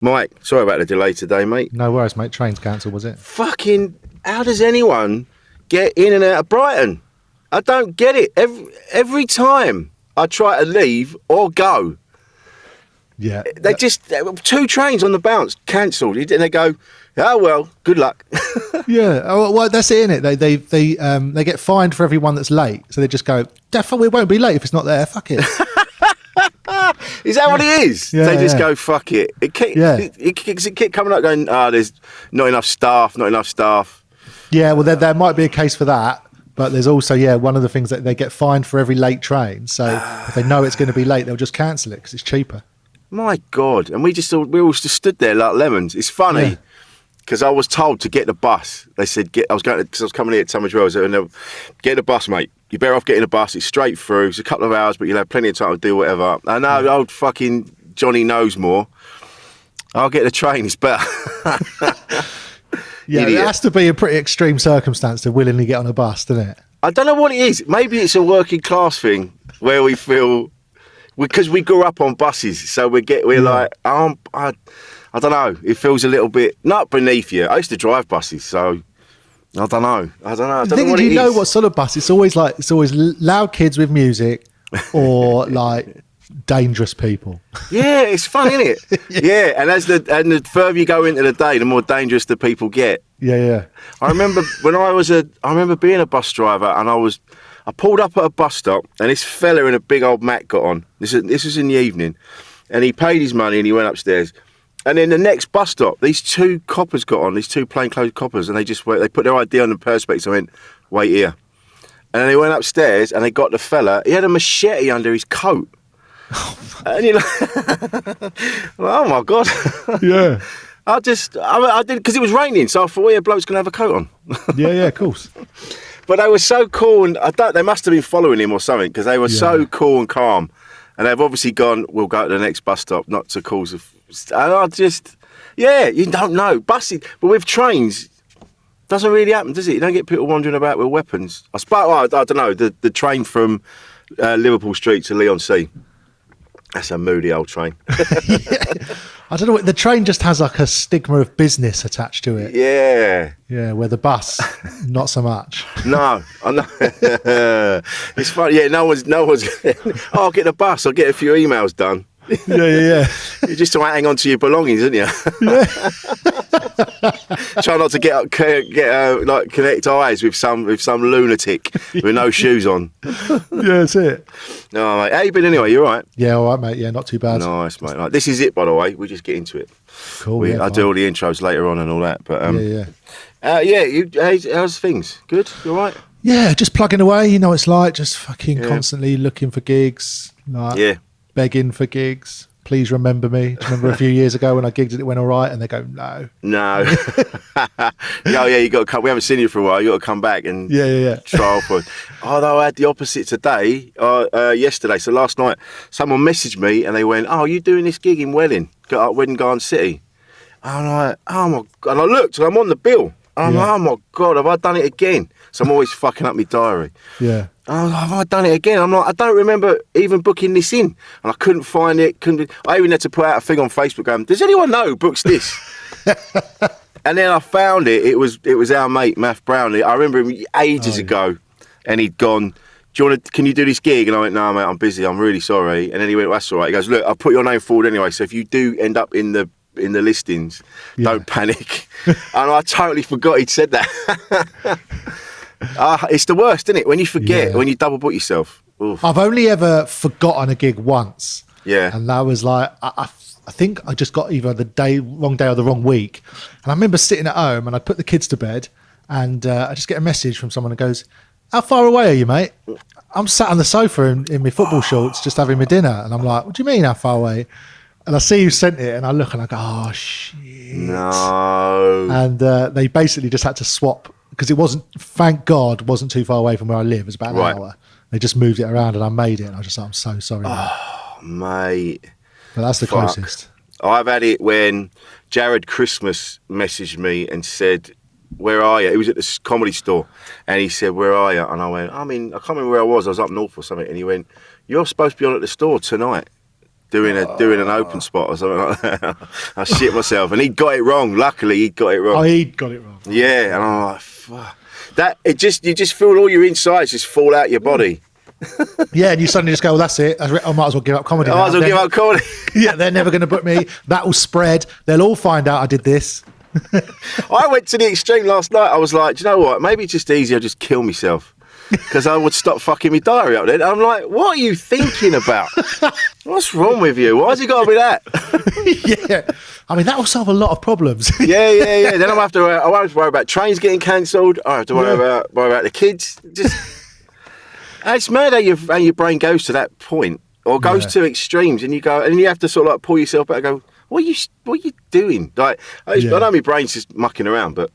Mike, sorry about the delay today, mate. No worries, mate. Train's cancelled, was it? Fucking, how does anyone get in and out of Brighton? I don't get it. Every time I try to leave or go, Yeah. they just, 2 trains on the bounce, cancelled. And they go, oh, well, good luck. Yeah. Oh, well, that's it, innit? They get fined for everyone that's late. So they just go, definitely we won't be late if it's not there. Fuck it. Is that what it is? Yeah, They just yeah. go, fuck it. It keep coming up going, there's not enough staff. Yeah, well, there might be a case for that. But there's also, one of the things that they get fined for every late train. So if they know it's going to be late, they'll just cancel it because it's cheaper. My God. And we all just stood there like lemons. It's funny. Yeah. Because I was told to get the bus. They said, because I was coming here at Tunbridge Wells, and they get the bus, mate. You're better off getting the bus. It's straight through. It's a couple of hours, but you'll have plenty of time to do whatever. I know, old fucking Johnny knows more. I'll get the train. It's better. Yeah, Idiot. it has to be a pretty extreme circumstance to willingly get on a bus, doesn't it? I don't know what it is. Maybe it's a working class thing where we feel, because we grew up on buses, so we're like, I don't know. It feels a little bit not beneath you. I used to drive buses, so I don't know. I don't know what it is. You know what sort of bus? It's always loud kids with music, or like dangerous people. Yeah, it's fun, isn't it? Yeah, and the further you go into the day, the more dangerous the people get. Yeah. I remember I remember being a bus driver, and I pulled up at a bus stop, and this fella in a big old Mac got on. This was in the evening, and he paid his money and he went upstairs. And then the next bus stop, these 2 coppers got on, these 2 plainclothes coppers, and they put their ID on the perspex and went, wait here. And then they went upstairs and they got the fella. He had a machete under his coat. And you're like, oh my God. Yeah. I did, because it was raining, so I thought, well, yeah, bloke's going to have a coat on. Yeah, of course. But they were so cool, and they must have been following him or something, because they were so cool and calm. And they've obviously gone, we'll go to the next bus stop, not to cause and I just, you don't know. Buses, but with trains, doesn't really happen, does it? You don't get people wandering about with weapons. I don't know, the train from Liverpool Street to Leon Sea. That's a moody old train. I don't know. The train just has like a stigma of business attached to it. Yeah. Yeah, where the bus, not so much. No, I know. It's funny. Yeah, no one's. I'll get the bus. I'll get a few emails done. Yeah. You're just trying to hang on to your belongings, aren't you? Yeah. Try not to get connect eyes with some lunatic with no shoes on. Yeah, that's it. No, mate. How you been anyway? You all right? Yeah, all right, mate. Yeah, not too bad. Nice, mate. Right. This is it, by the way. We just get into it. Cool. I do all the intros later on and all that. But how's things? Good. You all right? Yeah, just plugging away. You know what it's like. Just fucking constantly looking for gigs. Begging for gigs. Please remember me. Do you remember a few years ago when I gigged it went all right? And they go, no. You got to come. We haven't seen you for a while. You got to come back and trial for it. Although I had the opposite today, yesterday. So last night, someone messaged me and they went, "Oh, you doing this gig in Welling, Wedding Garden City?" And I'm like, "Oh my God!" And I looked and I'm on the bill. And I'm like, "Oh my God, have I done it again?" So I'm always fucking up my diary. Yeah. Oh, have I done it again? I'm like, I don't remember even booking this in. And I couldn't find it. I even had to put out a thing on Facebook going, does anyone know who books this? And then I found it. It was our mate, Math Brownlee. I remember him ages ago. And he'd gone, can you do this gig? And I went, no, mate, I'm busy. I'm really sorry. And then he went, that's all right. He goes, look, I'll put your name forward anyway. So if you do end up in the listings, don't panic. And I totally forgot he'd said that. It's the worst, isn't it? When you forget, when you double book yourself. Oof. I've only ever forgotten a gig once. Yeah. And that was like, I think I just got either the wrong day or the wrong week. And I remember sitting at home and I put the kids to bed and I just get a message from someone that goes, how far away are you, mate? I'm sat on the sofa in my football shorts just having my dinner. And I'm like, what do you mean how far away? And I see you sent it and I look and I go, oh, shit. No. And they basically just had to swap because it wasn't, thank God, wasn't too far away from where I live. It was about an hour. They just moved it around and I made it. And I was just like, I'm so sorry, mate. Oh, mate. But that's the closest. I've had it when Jared Christmas messaged me and said, where are you? He was at the Comedy Store and he said, where are you? And I went, I can't remember where I was up north or something. And he went, you're supposed to be on at the store tonight. doing an open spot or something like that. I shit myself, and he got it wrong. Luckily, he got it wrong. Oh, he got it wrong. Yeah, and I'm like, fuck. You just feel all your insides just fall out your body. Yeah, and you suddenly just go, well, that's it. I might as well give up comedy. I might as well give up comedy. Yeah, they're never going to book me. That will spread. They'll all find out I did this. I went to the extreme last night. I was like, do you know what? Maybe it's just easier to just kill myself. Because I would stop fucking my diary up then. I'm like, what are you thinking about? What's wrong with you? Why's it got to be that? Yeah. I mean, that will solve a lot of problems. Yeah. Then I won't have to worry about trains getting cancelled. I don't have to worry about the kids. It's mad how your brain goes to that point, or goes to extremes, and you have to sort of like pull yourself back and go, what are you doing? Like, I know my brain's just mucking around, but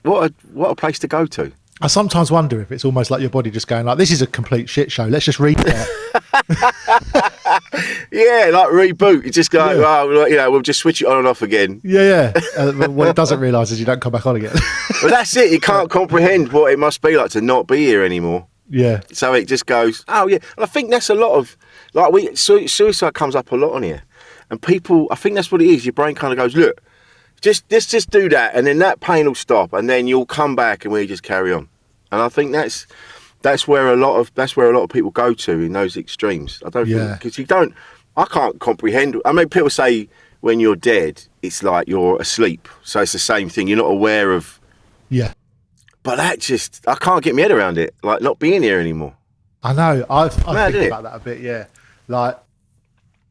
what a place to go to. I sometimes wonder if it's almost like your body just going like, this is a complete shit show. Let's just read that. Yeah, like reboot. You just go, we'll just switch it on and off again. Yeah. What it doesn't realise is you don't come back on again. But that's it. You can't comprehend what it must be like to not be here anymore. Yeah. So it just goes, oh yeah. And I think that's a lot of, like, suicide comes up a lot on here. And people, I think that's what it is. Your brain kind of goes, look, just do that, and then that pain will stop, and then you'll come back, and we just carry on. And I think that's where a lot of people go to in those extremes. I don't think, because I can't comprehend. I mean, people say when you're dead, it's like you're asleep, so it's the same thing. You're not aware of. Yeah. But I can't get my head around it, like not being here anymore. I know. I think about that a bit. Yeah. Like,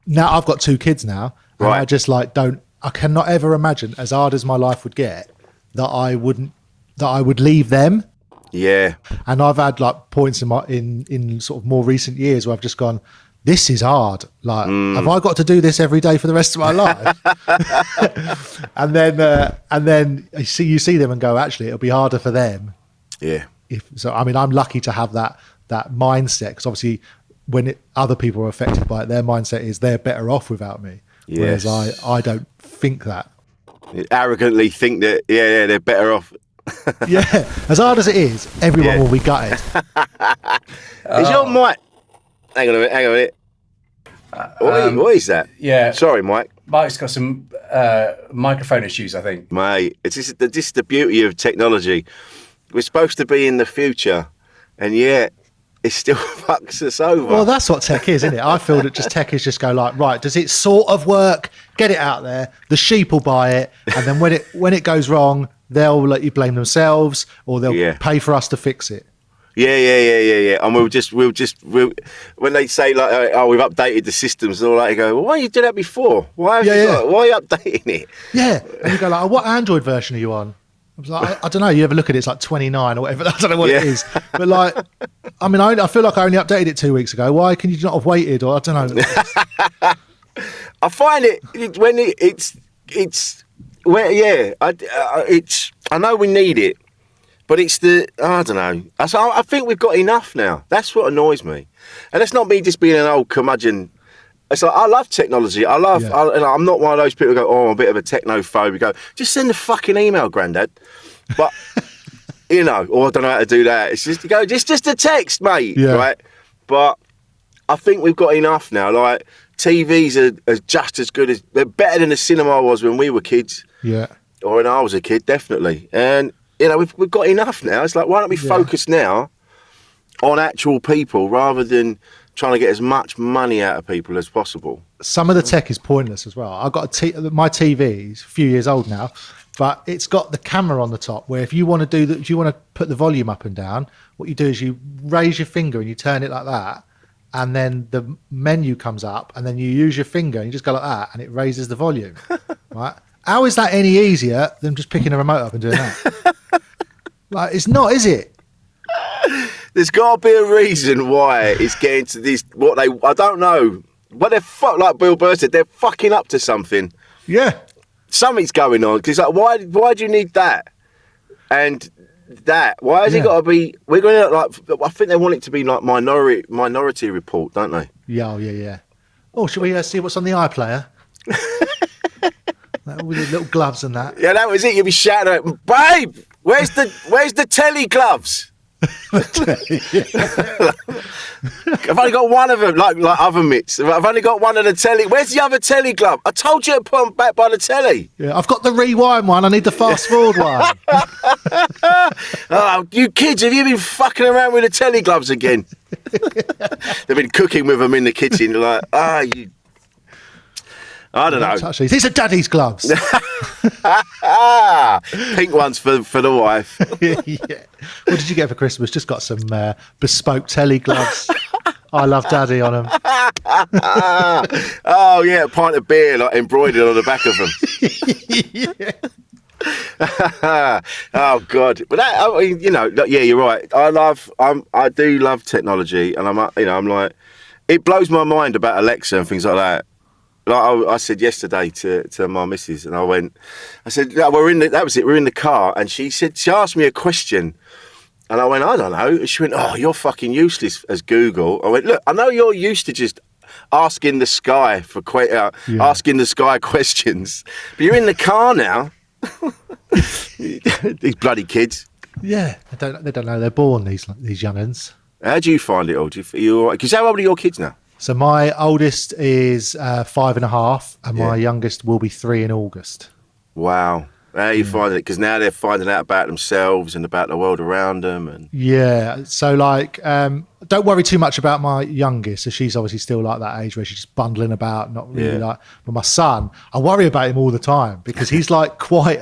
now I've got 2 kids now, and I just like I cannot ever imagine, as hard as my life would get, that I would leave them. Yeah. And I've had like points in sort of more recent years where I've just gone, this is hard. Like, have I got to do this every day for the rest of my life? and then you see them and go, actually, it'll be harder for them. Yeah. I mean, I'm lucky to have that mindset, because obviously when other people are affected by it, their mindset is they're better off without me. Yes. Whereas I don't think that. You arrogantly think that, they're better off. Yeah, as hard as it is, everyone will be gutted. Is your mic? Hang on a minute. What is that? Yeah. Sorry, Mike. Mike's got some microphone issues, I think. Mate, this is the beauty of technology. We're supposed to be in the future, and yet it still fucks us over. Well, that's what tech is, isn't it? I feel that tech is just go like, right, does it sort of work? Get it out there. The sheep will buy it, and then when it goes wrong, they'll let you blame themselves, or they'll pay for us to fix it. Yeah. And we'll when they say like, oh, we've updated the systems and all that, you go, well, why did you do that before? Why are you updating it? Yeah, and you go like, oh, what Android version are you on? I was like, I don't know. You ever look at it? It's like 29 or whatever. I don't know what it is, but like, I mean, I feel like I only updated it 2 weeks ago. Why can you not have waited? Or I don't know. I find it when it's where I know we need it. But it's I don't know. I think we've got enough now. That's what annoys me. And that's not me just being an old curmudgeon. It's like, I love technology. I'm not one of those people who go, oh, I'm a bit of a technophobe. You go, just send a fucking email, Grandad. But, or I don't know how to do that. It's just, you go, just a text, mate. Yeah. Right? But I think we've got enough now. Like, TVs are just as good they're better than the cinema was when we were kids. Yeah. Or when I was a kid, definitely. And, we've got enough now. It's like, why don't we focus now on actual people rather than trying to get as much money out of people as possible? Some of the tech is pointless as well. I've got my TV's a few years old now, but it's got the camera on the top where if you want to put the volume up and down, what you do is you raise your finger and you turn it like that, and then the menu comes up, and then you use your finger and you just go like that, and it raises the volume. Right? How is that any easier than just picking a remote up and doing that? Like, it's not, is it? There's got to be a reason why it's getting to this. I don't know. But like Bill Burr said, they're fucking up to something. Yeah. Something's going on. Because like, why do you need that? And that? Why has it got to be? We're going to like. I think they want it to be like Minority Report, don't they? Yeah. Oh, should we see what's on the iPlayer? With the little gloves and that. Yeah, that was it. You'd be shouting out, babe, where's the telly gloves? I've only got one of them, like other mitts. I've only got one of the telly. Where's the other telly glove? I told you to put them back by the telly. Yeah, I've got the rewind one. I need the fast forward one. Oh, you kids, have you been fucking around with the telly gloves again? They've been cooking with them in the kitchen. Like, you. I don't know. Touch these. These are Daddy's gloves. Pink ones for the wife. Yeah. What did you get for Christmas? Just got some bespoke telly gloves. I love Daddy on them. Oh yeah, a pint of beer like embroidered on the back of them. Oh God! But that, I mean, yeah, you're right. I do love technology, and I'm like, it blows my mind about Alexa and things like that. Like I said yesterday to my missus, and I said, we're in the car, and she asked me a question, and I went, I don't know. And she went, oh, you're fucking useless as Google. I went, look, I know you're used to just asking the sky asking the sky questions, but you're in the car now. These bloody kids. Yeah, they don't know they're born, these young'uns. How do you find it all? Because how old are your kids now? So my oldest is 5.5, and my youngest will be 3 in August. Wow. How are you finding it? Because now they're finding out about themselves and about the world around them. And yeah, so don't worry too much about my youngest. So she's obviously still like that age where she's just bundling about, not really But my son, I worry about him all the time because he's like quite,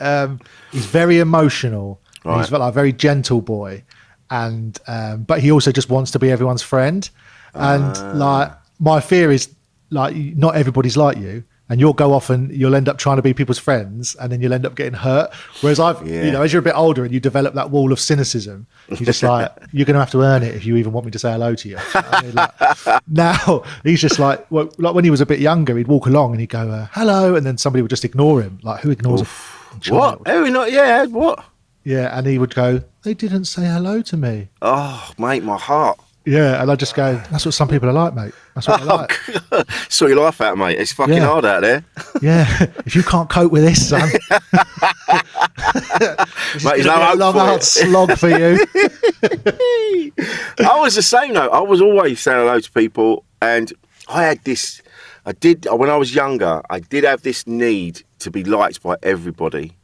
he's very emotional. Right. He's like a very gentle boy, and but he also just wants to be everyone's friend. And like my fear is like not everybody's like you. And you'll go off and you'll end up trying to be people's friends, and then you'll end up getting hurt. Whereas as you're a bit older and you develop that wall of cynicism, you're just like, you're going to have to earn it if you even want me to say hello to you. I mean, like, now he's just like when he was a bit younger, he'd walk along and he'd go, hello. And then somebody would just ignore him. Like, who ignores a child? What? Oh, not, yeah, what? Yeah. And he would go, they didn't say hello to me. Oh, mate, my heart. Yeah, and I just go, that's what some people are like, mate. That's what they're like. Saw your life out, mate. It's fucking hard out there. Yeah, if you can't cope with this, son. This mate, is a long, hard slog for you. I was the same, though. I was always saying hello to people, and when I was younger, I did have this need to be liked by everybody.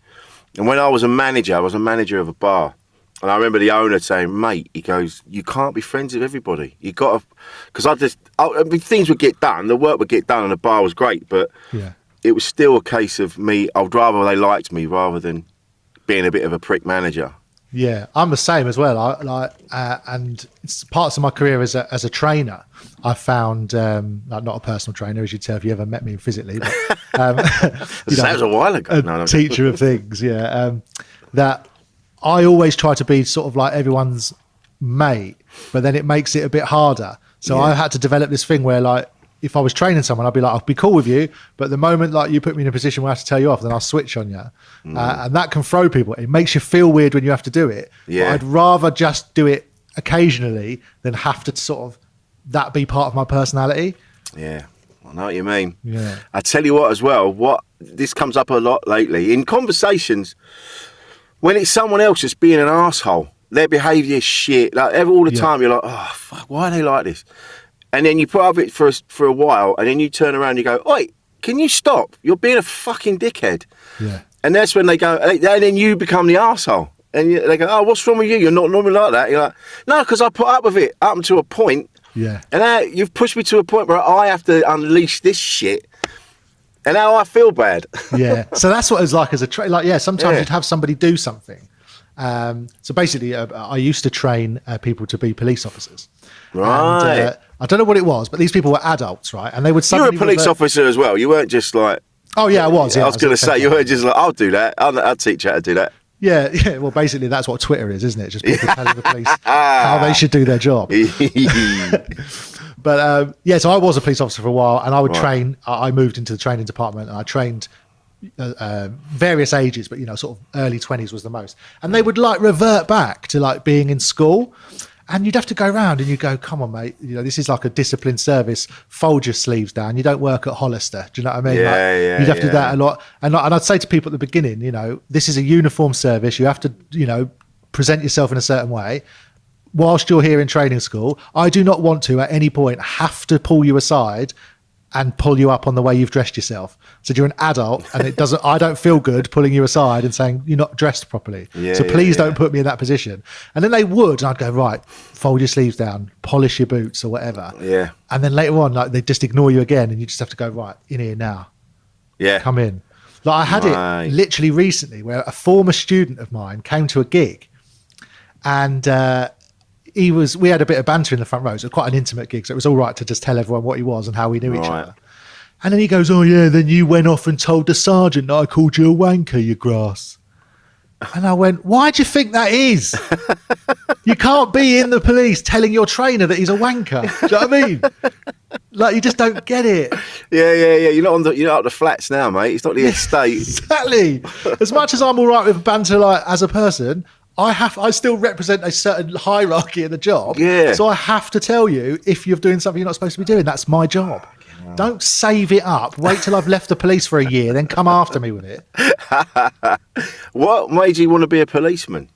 And when I was a manager of a bar. And I remember the owner saying, mate, he goes, you can't be friends with everybody. You got to, because things would get done, the work would get done, and the bar was great, but it was still a case of me, I'd rather they liked me rather than being a bit of a prick manager. Yeah, I'm the same as well. And it's parts of my career as a trainer, I found, not a personal trainer, as you'd tell if you ever met me physically, but that was a while ago. Teacher of things, that I always try to be sort of like everyone's mate, but then it makes it a bit harder. So I had to develop this thing where, like, if I was training someone, I'd be like, I'll be cool with you, but the moment like you put me in a position where I have to tell you off, then I'll switch on you. And that can throw people. It makes you feel weird when you have to do it. Yeah. But I'd rather just do it occasionally than have to sort of that be part of my personality. Yeah, I know what you mean. Yeah. I tell you what as well, this comes up a lot lately in conversations. When it's someone else just being an arsehole, their behaviour is shit. Like all the time, you're like, oh fuck, why are they like this? And then you put up with it for a while, and then you turn around and you go, oi, can you stop? You're being a fucking dickhead. Yeah. And that's when they go, and then you become the arsehole. And they go, oh, what's wrong with you? You're not normally like that. You're like, no, because I put up with it up to a point. Yeah. And now you've pushed me to a point where I have to unleash this shit. And now I feel bad. Yeah. So that's what it was like as a trainer. Sometimes you'd have somebody do something. So basically, I used to train people to be police officers. Right. And, I don't know what it was, but these people were adults, right? And they would suddenly... You were a police officer as well. You weren't just like... Oh, yeah, I was. Yeah, I was going to say, you weren't just like, I'll do that. I'll teach you how to do that. Yeah. Well, basically, that's what Twitter is, isn't it? Just people telling the police how they should do their job. But so I was a police officer for a while, and I would train. I moved into the training department, and I trained various ages, but sort of early 20s was the most. And they would like revert back to like being in school, and you'd have to go around and you go, "Come on, mate, this is like a disciplined service. Fold your sleeves down. You don't work at Hollister." Do you know what I mean? You'd have to do that a lot. And I'd say to people at the beginning, this is a uniform service. You have to, present yourself in a certain way. whilst you're here in training school, I do not want to at any point have to pull you aside and pull you up on the way you've dressed yourself. So you're an adult, and I don't feel good pulling you aside and saying you're not dressed properly. So please don't put me in that position. And then they would, and I'd go, right, fold your sleeves down, polish your boots or whatever. Yeah. And then later on, like, they just ignore you again, and you just have to go, right, in here now. Yeah. Come in. Like, I had it literally recently where a former student of mine came to a gig, and we had a bit of banter in the front row. So it was quite an intimate gig, so it was all right to just tell everyone what he was and how we knew each other. And then he goes, oh yeah, then you went off and told the sergeant that I called you a wanker, you grass. And I went, why do you think that is? You can't be in the police telling your trainer that he's a wanker. Do you know what I mean? Like, you just don't get it. Yeah. You're not at the flats now, mate. It's not the estate. Exactly. As much as I'm all right with banter, like, as a person, I still represent a certain hierarchy in the job. Yeah. So I have to tell you if you're doing something you're not supposed to be doing. That's my job. Don't save it up. Wait till I've left the police for a year, then come after me with it. What made you want to be a policeman?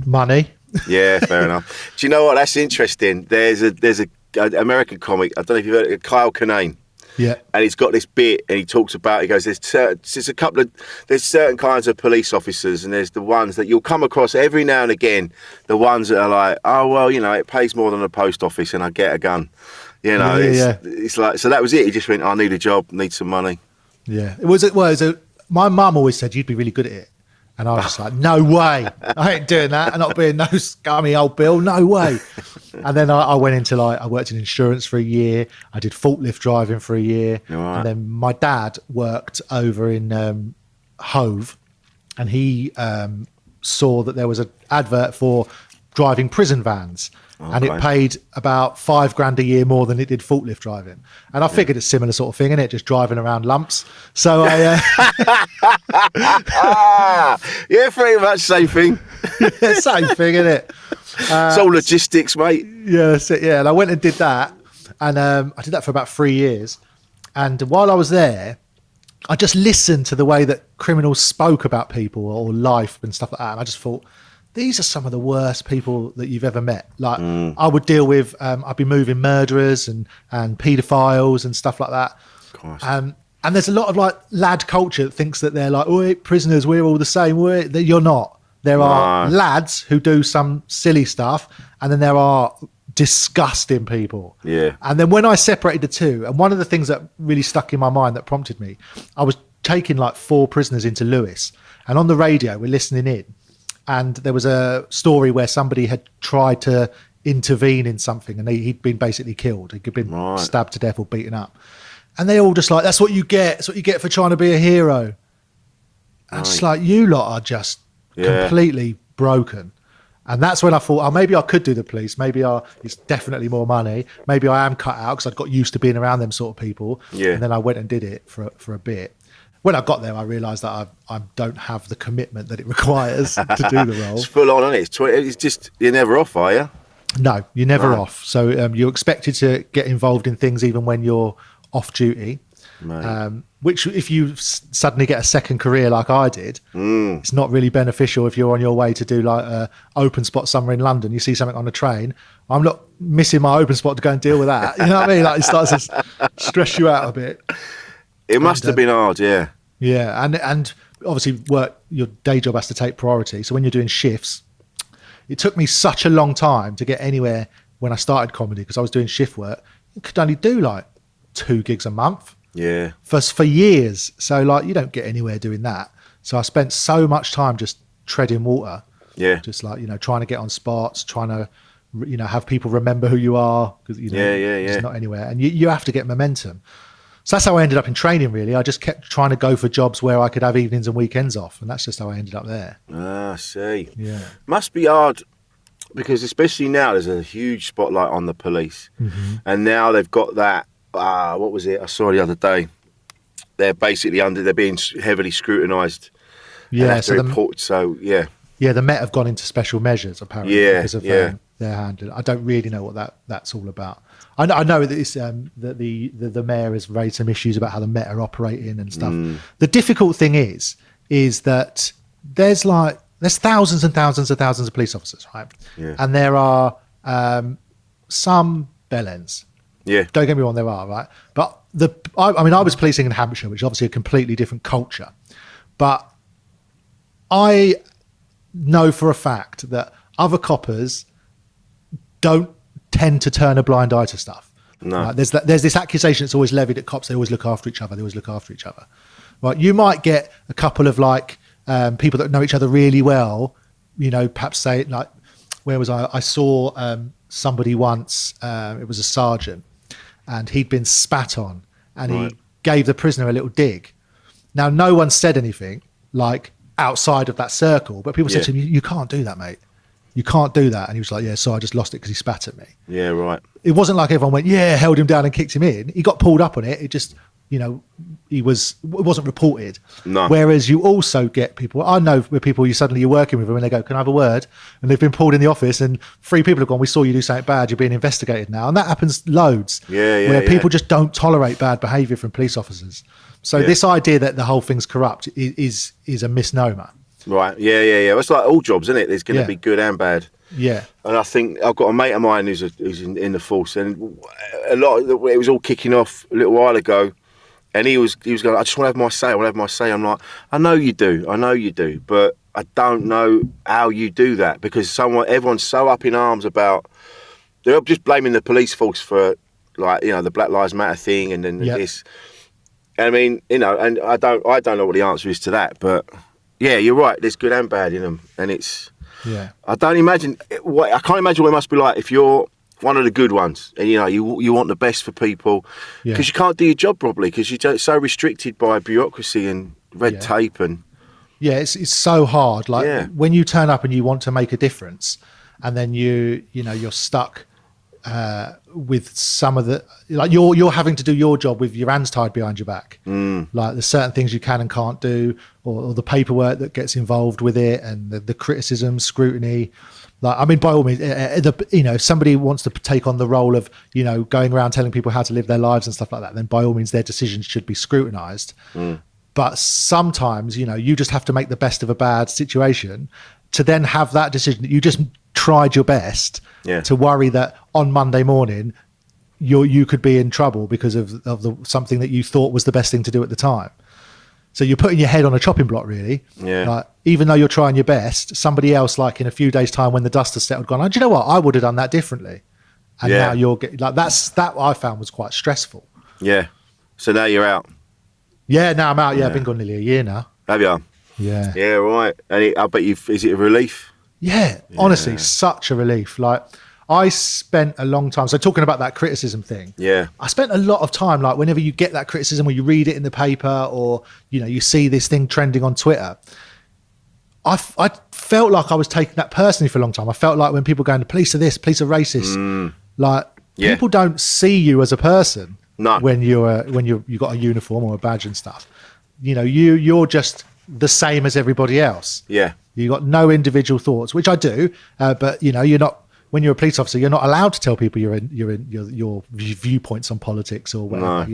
Money. Yeah, fair enough. Do you know what? That's interesting. There's a American comic. I don't know if you've heard of it, Kyle Kinane. Yeah. And he's got this bit, and he talks about. He goes, there's certain kinds of police officers, and there's the ones that you'll come across every now and again. The ones that are like, oh well, it pays more than a post office, and I get a gun. It's like, so that was it. He just went, I need a job, need some money. Yeah. My mum always said you'd be really good at it. And I was just like, no way. I ain't doing that. I'm not being no scummy old Bill. No way. And then I went into, I worked in insurance for a year. I did forklift driving for a year. Right. And then my dad worked over in Hove, and he saw that there was an advert for driving prison vans. Okay. And it paid about $5,000 a year more than it did forklift driving. And I figured it's similar sort of thing, innit? Just driving around lumps. So I... yeah, pretty much same thing. Yeah, same thing, innit? It's all logistics, mate. Yeah, that's it, yeah. And I went and did that. And I did that for about 3 years. And while I was there, I just listened to the way that criminals spoke about people or life and stuff like that. And I just thought, these are some of the worst people that you've ever met. Like, I would deal with, I'd be moving murderers and paedophiles and stuff like that. And there's a lot of lad culture that thinks that they're like, oh, prisoners, we're all the same. You're not. There are lads who do some silly stuff, and then there are disgusting people. Yeah. And then when I separated the two, and one of the things that really stuck in my mind that prompted me, I was taking 4 prisoners into Lewis, and on the radio we're listening in. And there was a story where somebody had tried to intervene in something, and he'd been basically killed. He'd been stabbed to death or beaten up. And they all just that's what you get. That's what you get for trying to be a hero. And I'm just like, you lot are just completely broken. And that's when I thought, oh, maybe I could do the police. Maybe it's definitely more money. Maybe I am cut out because I'd got used to being around them sort of people. Yeah. And then I went and did it for a bit. When I got there, I realised that I don't have the commitment that it requires to do the role. It's full on, isn't it? It's just, you're never off, are you? No, you're never off. So you're expected to get involved in things even when you're off duty. Which, if you suddenly get a second career like I did, it's not really beneficial if you're on your way to do a open spot somewhere in London. You see something on the train. I'm not missing my open spot to go and deal with that. You know what I mean? It starts to stress you out a bit. It must have been hard, yeah. Yeah, and obviously your day job has to take priority. So when you're doing shifts, it took me such a long time to get anywhere when I started comedy because I was doing shift work. You could only do 2 gigs a month. Yeah. For years. So you don't get anywhere doing that. So I spent so much time just treading water. Yeah. Just trying to get on spots, trying to have people remember who you are because it's not anywhere. And you have to get momentum. So that's how I ended up in training, really. I just kept trying to go for jobs where I could have evenings and weekends off. And that's just how I ended up there. Ah, I see. Yeah. Must be hard because especially now there's a huge spotlight on the police. Mm-hmm. And now they've got that, what was it? I saw the other day. They're basically they're being heavily scrutinised. Yeah. Yeah, the Met have gone into special measures, apparently, because of their handling. I don't really know what that's all about. I know that it's, that the mayor has raised some issues about how the Met are operating and stuff. The difficult thing is that there's thousands and thousands and thousands of police officers, right? Yeah. And there are some bell ends. Yeah. Don't get me wrong, there are, right? But I mean, I was policing in Hampshire, which is obviously a completely different culture. But I know for a fact that other coppers don't tend to turn a blind eye to stuff. No. Right? There's this accusation that's always levied at cops. They always look after each other. Right? You might get a couple of people that know each other really well. Perhaps say like, where was I? I saw somebody once. It was a sergeant, and he'd been spat on, and Right. he gave the prisoner a little dig. Now, no one said anything outside of that circle, but people said to him, "You can't do that, mate. You can't do that." And he was like, "Yeah, so I just lost it because he spat at me." Yeah, right. It wasn't like everyone went, "Yeah," held him down and kicked him in. He got pulled up on it. It just, it wasn't reported. No. Whereas you also get people, I know with people you're working with them and they go, "Can I have a word?" And they've been pulled in the office and 3 people have gone, "We saw you do something bad. You're being investigated now." And that happens loads. Where people just don't tolerate bad behaviour from police officers. So this idea that the whole thing's corrupt is a misnomer. Right. Yeah. It's like all jobs, isn't it? There's going to be good and bad. Yeah. And I think I've got a mate of mine who's in the force, and it was all kicking off a little while ago, and he was going, "I just want to have my say. I want to have my say." I'm like, I know you do, but I don't know how you do that, because everyone's so up in arms about, they're just blaming the police force for the Black Lives Matter thing, and then this. I mean, and I don't know what the answer is to that, but yeah, you're right. There's good and bad in them, and it's. Yeah. I can't imagine what it must be like if you're one of the good ones, and you want the best for people, because you can't do your job properly because you're so restricted by bureaucracy and red tape and. Yeah, it's so hard. When you turn up and you want to make a difference, and then you're stuck with some of the you're having to do your job with your hands tied behind your back. Like there's certain things you can and can't do, or the paperwork that gets involved with it, and the criticism, scrutiny. I mean, by all means, if somebody wants to take on the role of going around telling people how to live their lives and stuff like that, then by all means their decisions should be scrutinized. But sometimes you just have to make the best of a bad situation to then have that decision that you just tried your best to worry that on Monday morning you could be in trouble because of something that you thought was the best thing to do at the time. So you're putting your head on a chopping block, really. Yeah. Even though you're trying your best, somebody else, in a few days' time when the dust has settled, gone, "Oh, do you know what? I would have done that differently." And now you're getting that I found was quite stressful. Yeah. So now you're out. Yeah, now I'm out. Yeah, I've been gone nearly a year now. Have you? Yeah. Yeah, right. And I bet is it a relief? Yeah, honestly, such a relief. I spent a long time. So talking about that criticism thing. Yeah. I spent a lot of time, whenever you get that criticism or you read it in the paper or, you see this thing trending on Twitter, I felt like I was taking that personally for a long time. I felt like when people going, "The police are this, police are racist." People don't see you as a person. No. When you got a uniform or a badge and stuff. You're just the same as everybody else. Yeah. You got no individual thoughts, which I do, but you're not. When you're a police officer, you're not allowed to tell people your viewpoints on politics or whatever.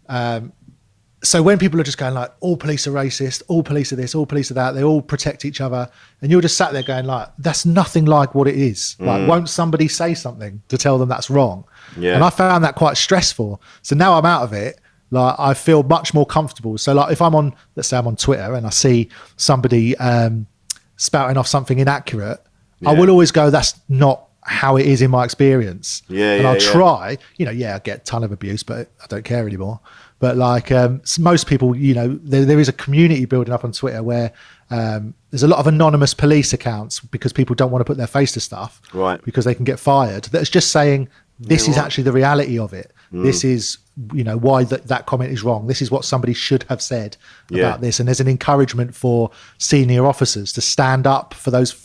No. So when people are just going all police are racist, all police are this, all police are that, they all protect each other, and you're just sat there going that's nothing like what it is. Won't somebody say something to tell them that's wrong? Yeah. And I found that quite stressful. So now I'm out of it. I feel much more comfortable. So if let's say I'm on Twitter and I see somebody spouting off something inaccurate, I will always go, "That's not how it is in my experience." And I'll try, I get a ton of abuse, but I don't care anymore. But most people, there is a community building up on Twitter where there's a lot of anonymous police accounts because people don't want to put their face to stuff, right? Because they can get fired. That's just saying this is actually the reality of it. This is why that comment is wrong. This is what somebody should have said about this. And there's an encouragement for senior officers to stand up for those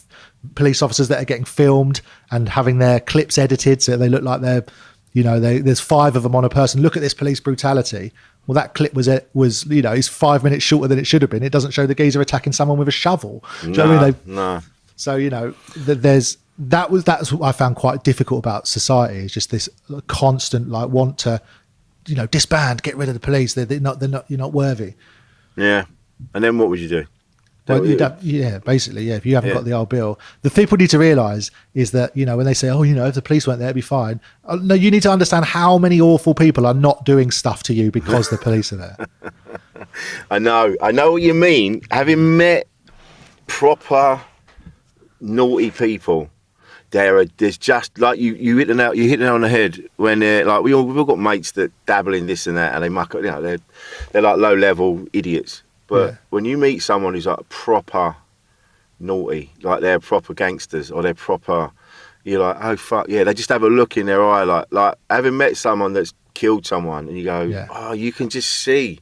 police officers that are getting filmed and having their clips edited so they look like they're there's 5 of them on a person. Look at this police brutality. Well, that clip was is 5 minutes shorter than it should have been. It doesn't show the geezer attacking someone with a shovel. No. So that's what I found quite difficult about society, is just this constant want to disband, get rid of the police. They're not you're not worthy. Yeah. And then what would you do? Well, you don't, yeah, basically, yeah. If you haven't got the old bill, the people need to realise is that, you know, when they say, "Oh, you know, if the police weren't there, it'd be fine." No, you need to understand how many awful people are not doing stuff to you because the police are there. I know what you mean. Having met proper naughty people, there's just like you hit it on the head when they're like we've all got mates that dabble in this and that, and they muck up. You know, they're like low level idiots. But when you meet someone who's like proper naughty, like they're proper gangsters or they're proper, you're like, oh fuck yeah, they just have a look in their eye like having met someone that's killed someone, and you go, oh, you can just see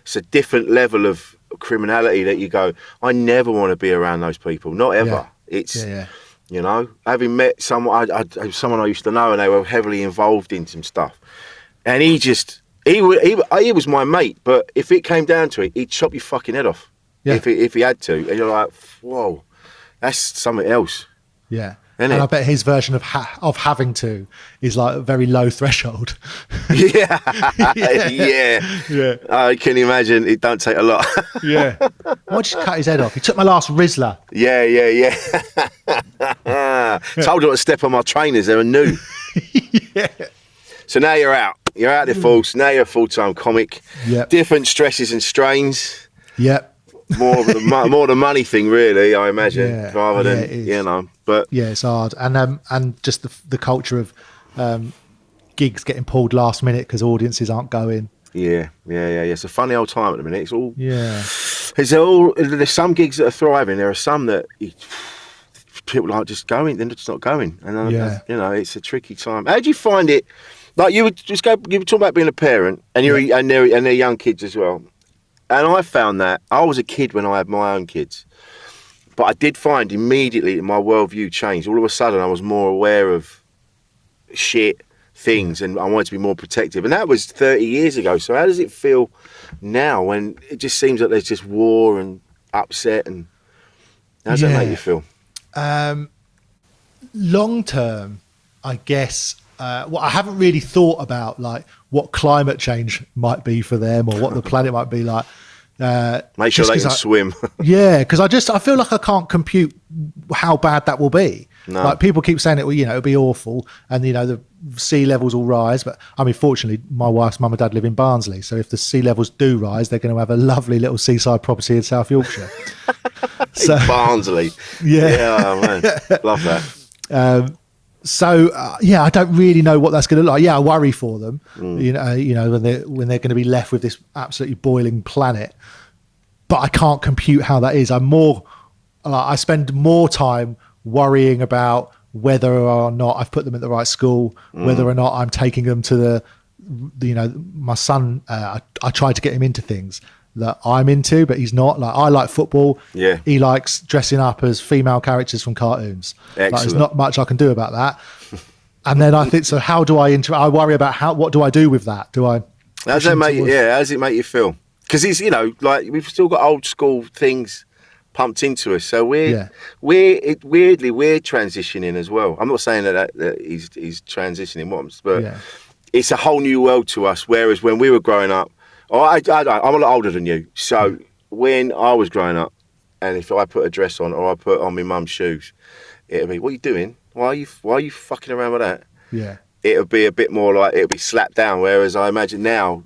it's a different level of criminality that you go, I never want to be around those people, not ever. It's you know, having met someone I used to know, and they were heavily involved in some stuff, and he was my mate, but if it came down to it, he'd chop your fucking head off if he had to. And you're like, whoa, that's something else. Yeah. Isn't and it? I bet his version of having to is like a very low threshold. Yeah. I can imagine it don't take a lot. Why'd you cut his head off? He took my last Rizzler. Yeah. Told him to step on my trainers, they were new. So now you're out. You're out there force. Now you're a full-time comic. Different stresses and strains. More the money thing, really. I imagine, rather than you know. But it's hard, and just the culture of gigs getting pulled last minute because audiences aren't going. Yeah. It's a funny old time at the minute. It's all There's some gigs that are thriving. There are some that people aren't just going. They're just not going, and you know, it's a tricky time. How do you find it? Like you were talking about being a parent, and they're young kids as well. And I found that I was a kid when I had my own kids, but I did find immediately that my worldview changed. All of a sudden, I was more aware of shit things, and I wanted to be more protective. And that was 30 years ago. So how does it feel now when it just seems like there's just war and upset? And how does that make you feel? Long term, I guess. Well, I haven't really thought about like what climate change might be for them or what the planet might be like. Make sure they can swim. Because I feel like I can't compute how bad that will be. No. Like people keep saying it'll be awful, and you know the sea levels will rise. But I mean, fortunately, my wife's mum and dad live in Barnsley, so if the sea levels do rise, they're going to have a lovely little seaside property in South Yorkshire. So Barnsley, oh, man, love that. I don't really know what that's going to look like. I worry for them. You know when they're going to be left with this absolutely boiling planet. But I can't compute how that is. I spend more time worrying about whether or not I've put them at the right school, whether or not I'm taking them to my son. I try to get him into things that I'm into, but he's not. Like I like football. He likes dressing up as female characters from cartoons. Like, there's not much I can do about that. And then I think, so how do I I worry about what do I do with that? How does it make you feel? Because it's, you know, like we've still got old school things pumped into us. So we're transitioning as well. I'm not saying that he's transitioning once, but it's a whole new world to us. Whereas when we were growing up, I'm a lot older than you. So when I was growing up, and if I put a dress on or I put on my mum's shoes, it'd be, what are you doing? Why are you fucking around with that? It would be a bit more like, it would be slapped down. Whereas I imagine now,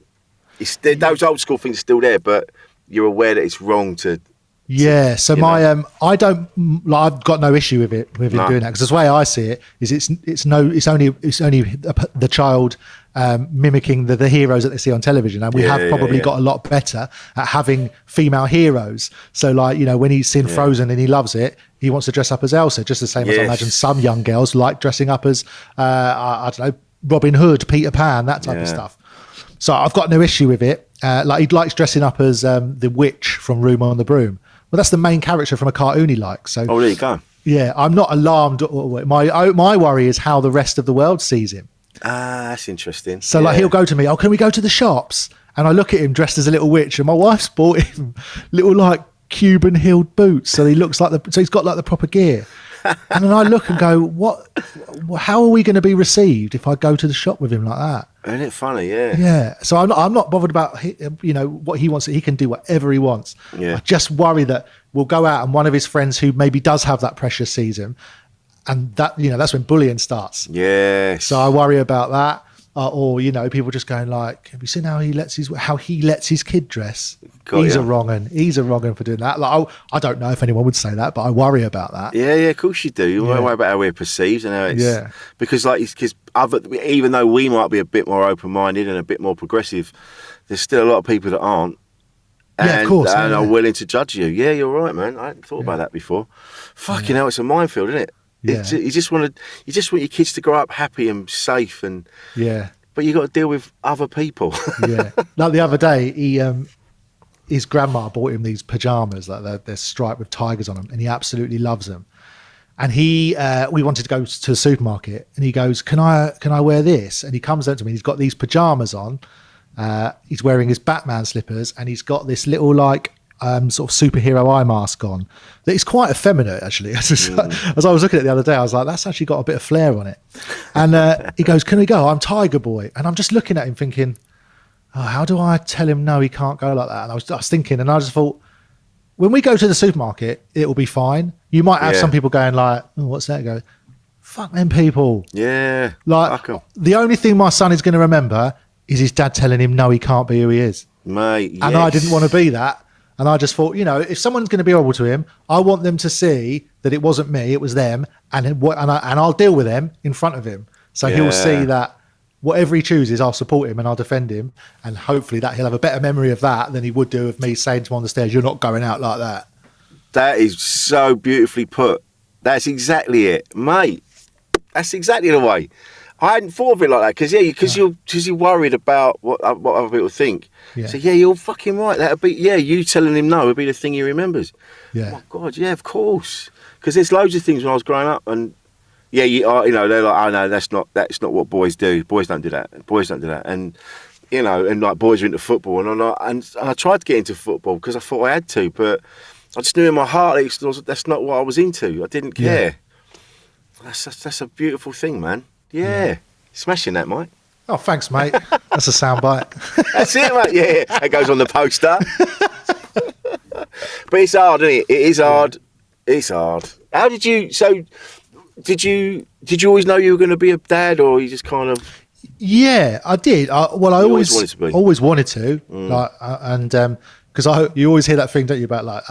those old school things are still there, but you're aware that it's wrong to. So I don't. Like, I've got no issue with him doing that, because the way I see it is it's only the child mimicking the heroes that they see on television, and we have probably got a lot better at having female heroes. So like, you know, when he's seen Frozen and he loves it, he wants to dress up as Elsa, just the same as I imagine some young girls like dressing up as I don't know, Robin Hood, Peter Pan, that type of stuff. So I've got no issue with it. Like he likes dressing up as the witch from Room on the Broom. Well, that's the main character from a cartoon he likes. So there you go. Yeah, I'm not alarmed. My worry is how the rest of the world sees him. That's interesting. So like he'll go to me, can we go to the shops? And I look at him dressed as a little witch, and my wife's bought him little like Cuban heeled boots, so he looks like so he's got like the proper gear. And then I look and go, how are we going to be received if I go to the shop with him like that? Isn't it funny? So I'm not bothered about what he wants. He can do whatever he wants. I just worry that will go out and one of his friends who maybe does have that pressure sees him, and that, you know, that's when bullying starts. Yeah. So I worry about that. Or, you know, people just going like, have you seen how he lets his kid dress? He's a wrong un for doing that. Like, I don't know if anyone would say that, but I worry about that. Yeah, of course you do. You worry about how we're perceived and how it's because even though we might be a bit more open-minded and a bit more progressive, there's still a lot of people that aren't. And, of course, and are willing to judge you. Yeah, you're right, man. I hadn't thought about that before. Fucking hell, it's a minefield, isn't it? Yeah. You just want your kids to grow up happy and safe, and but you got to deal with other people. Like the other day, his grandma bought him these pajamas, like they're striped with tigers on them, and he absolutely loves them. And we wanted to go to the supermarket, and he goes, "Can I wear this?" And he comes up to me. He's got these pajamas on. He's wearing his Batman slippers, and he's got this little like sort of superhero eye mask on that is quite effeminate, actually. As I was looking at it the other day, I was like, that's actually got a bit of flair on it. And he goes, "Can we go? I'm Tiger Boy." And I'm just looking at him thinking, oh, how do I tell him no, he can't go like that? And I was thinking, and I just thought, when we go to the supermarket, it will be fine. You might have some people going like, oh, what's that? Go, fuck them people. Yeah. Like, the only thing my son is going to remember is his dad telling him no, he can't be who he is. Mate, yes. And I didn't want to be that. And I just thought, you know, if someone's going to be horrible to him, I want them to see that it wasn't me, it was them, and I'll deal with them in front of him. So he'll see that whatever he chooses, I'll support him and I'll defend him. And hopefully that he'll have a better memory of that than he would do of me saying to him on the stairs, "You're not going out like that." That is so beautifully put. That's exactly it, mate. That's exactly the way. I hadn't thought of it like that because you're worried about what other people think. Yeah. So you're fucking right. That'd be you telling him no would be the thing he remembers. Yeah. Oh my God, yeah, of course. Because there's loads of things when I was growing up, and they're like, oh no, that's not what boys do. Boys don't do that. Boys don't do that. And and like boys are into football, and I tried to get into football because I thought I had to, but I just knew in my heart that's not what I was into. I didn't care. Yeah. That's a beautiful thing, man. Yeah. Smashing that, Mike. Oh, thanks, mate. That's a soundbite. That's it, mate. Yeah, it goes on the poster. But it's hard, isn't it? It is hard. Yeah. It's hard. How did you? So, did you always know you were going to be a dad, or you just kind of? Yeah, I did. I always wanted to be. Always wanted to. Like, and because you always hear that thing, don't you, about like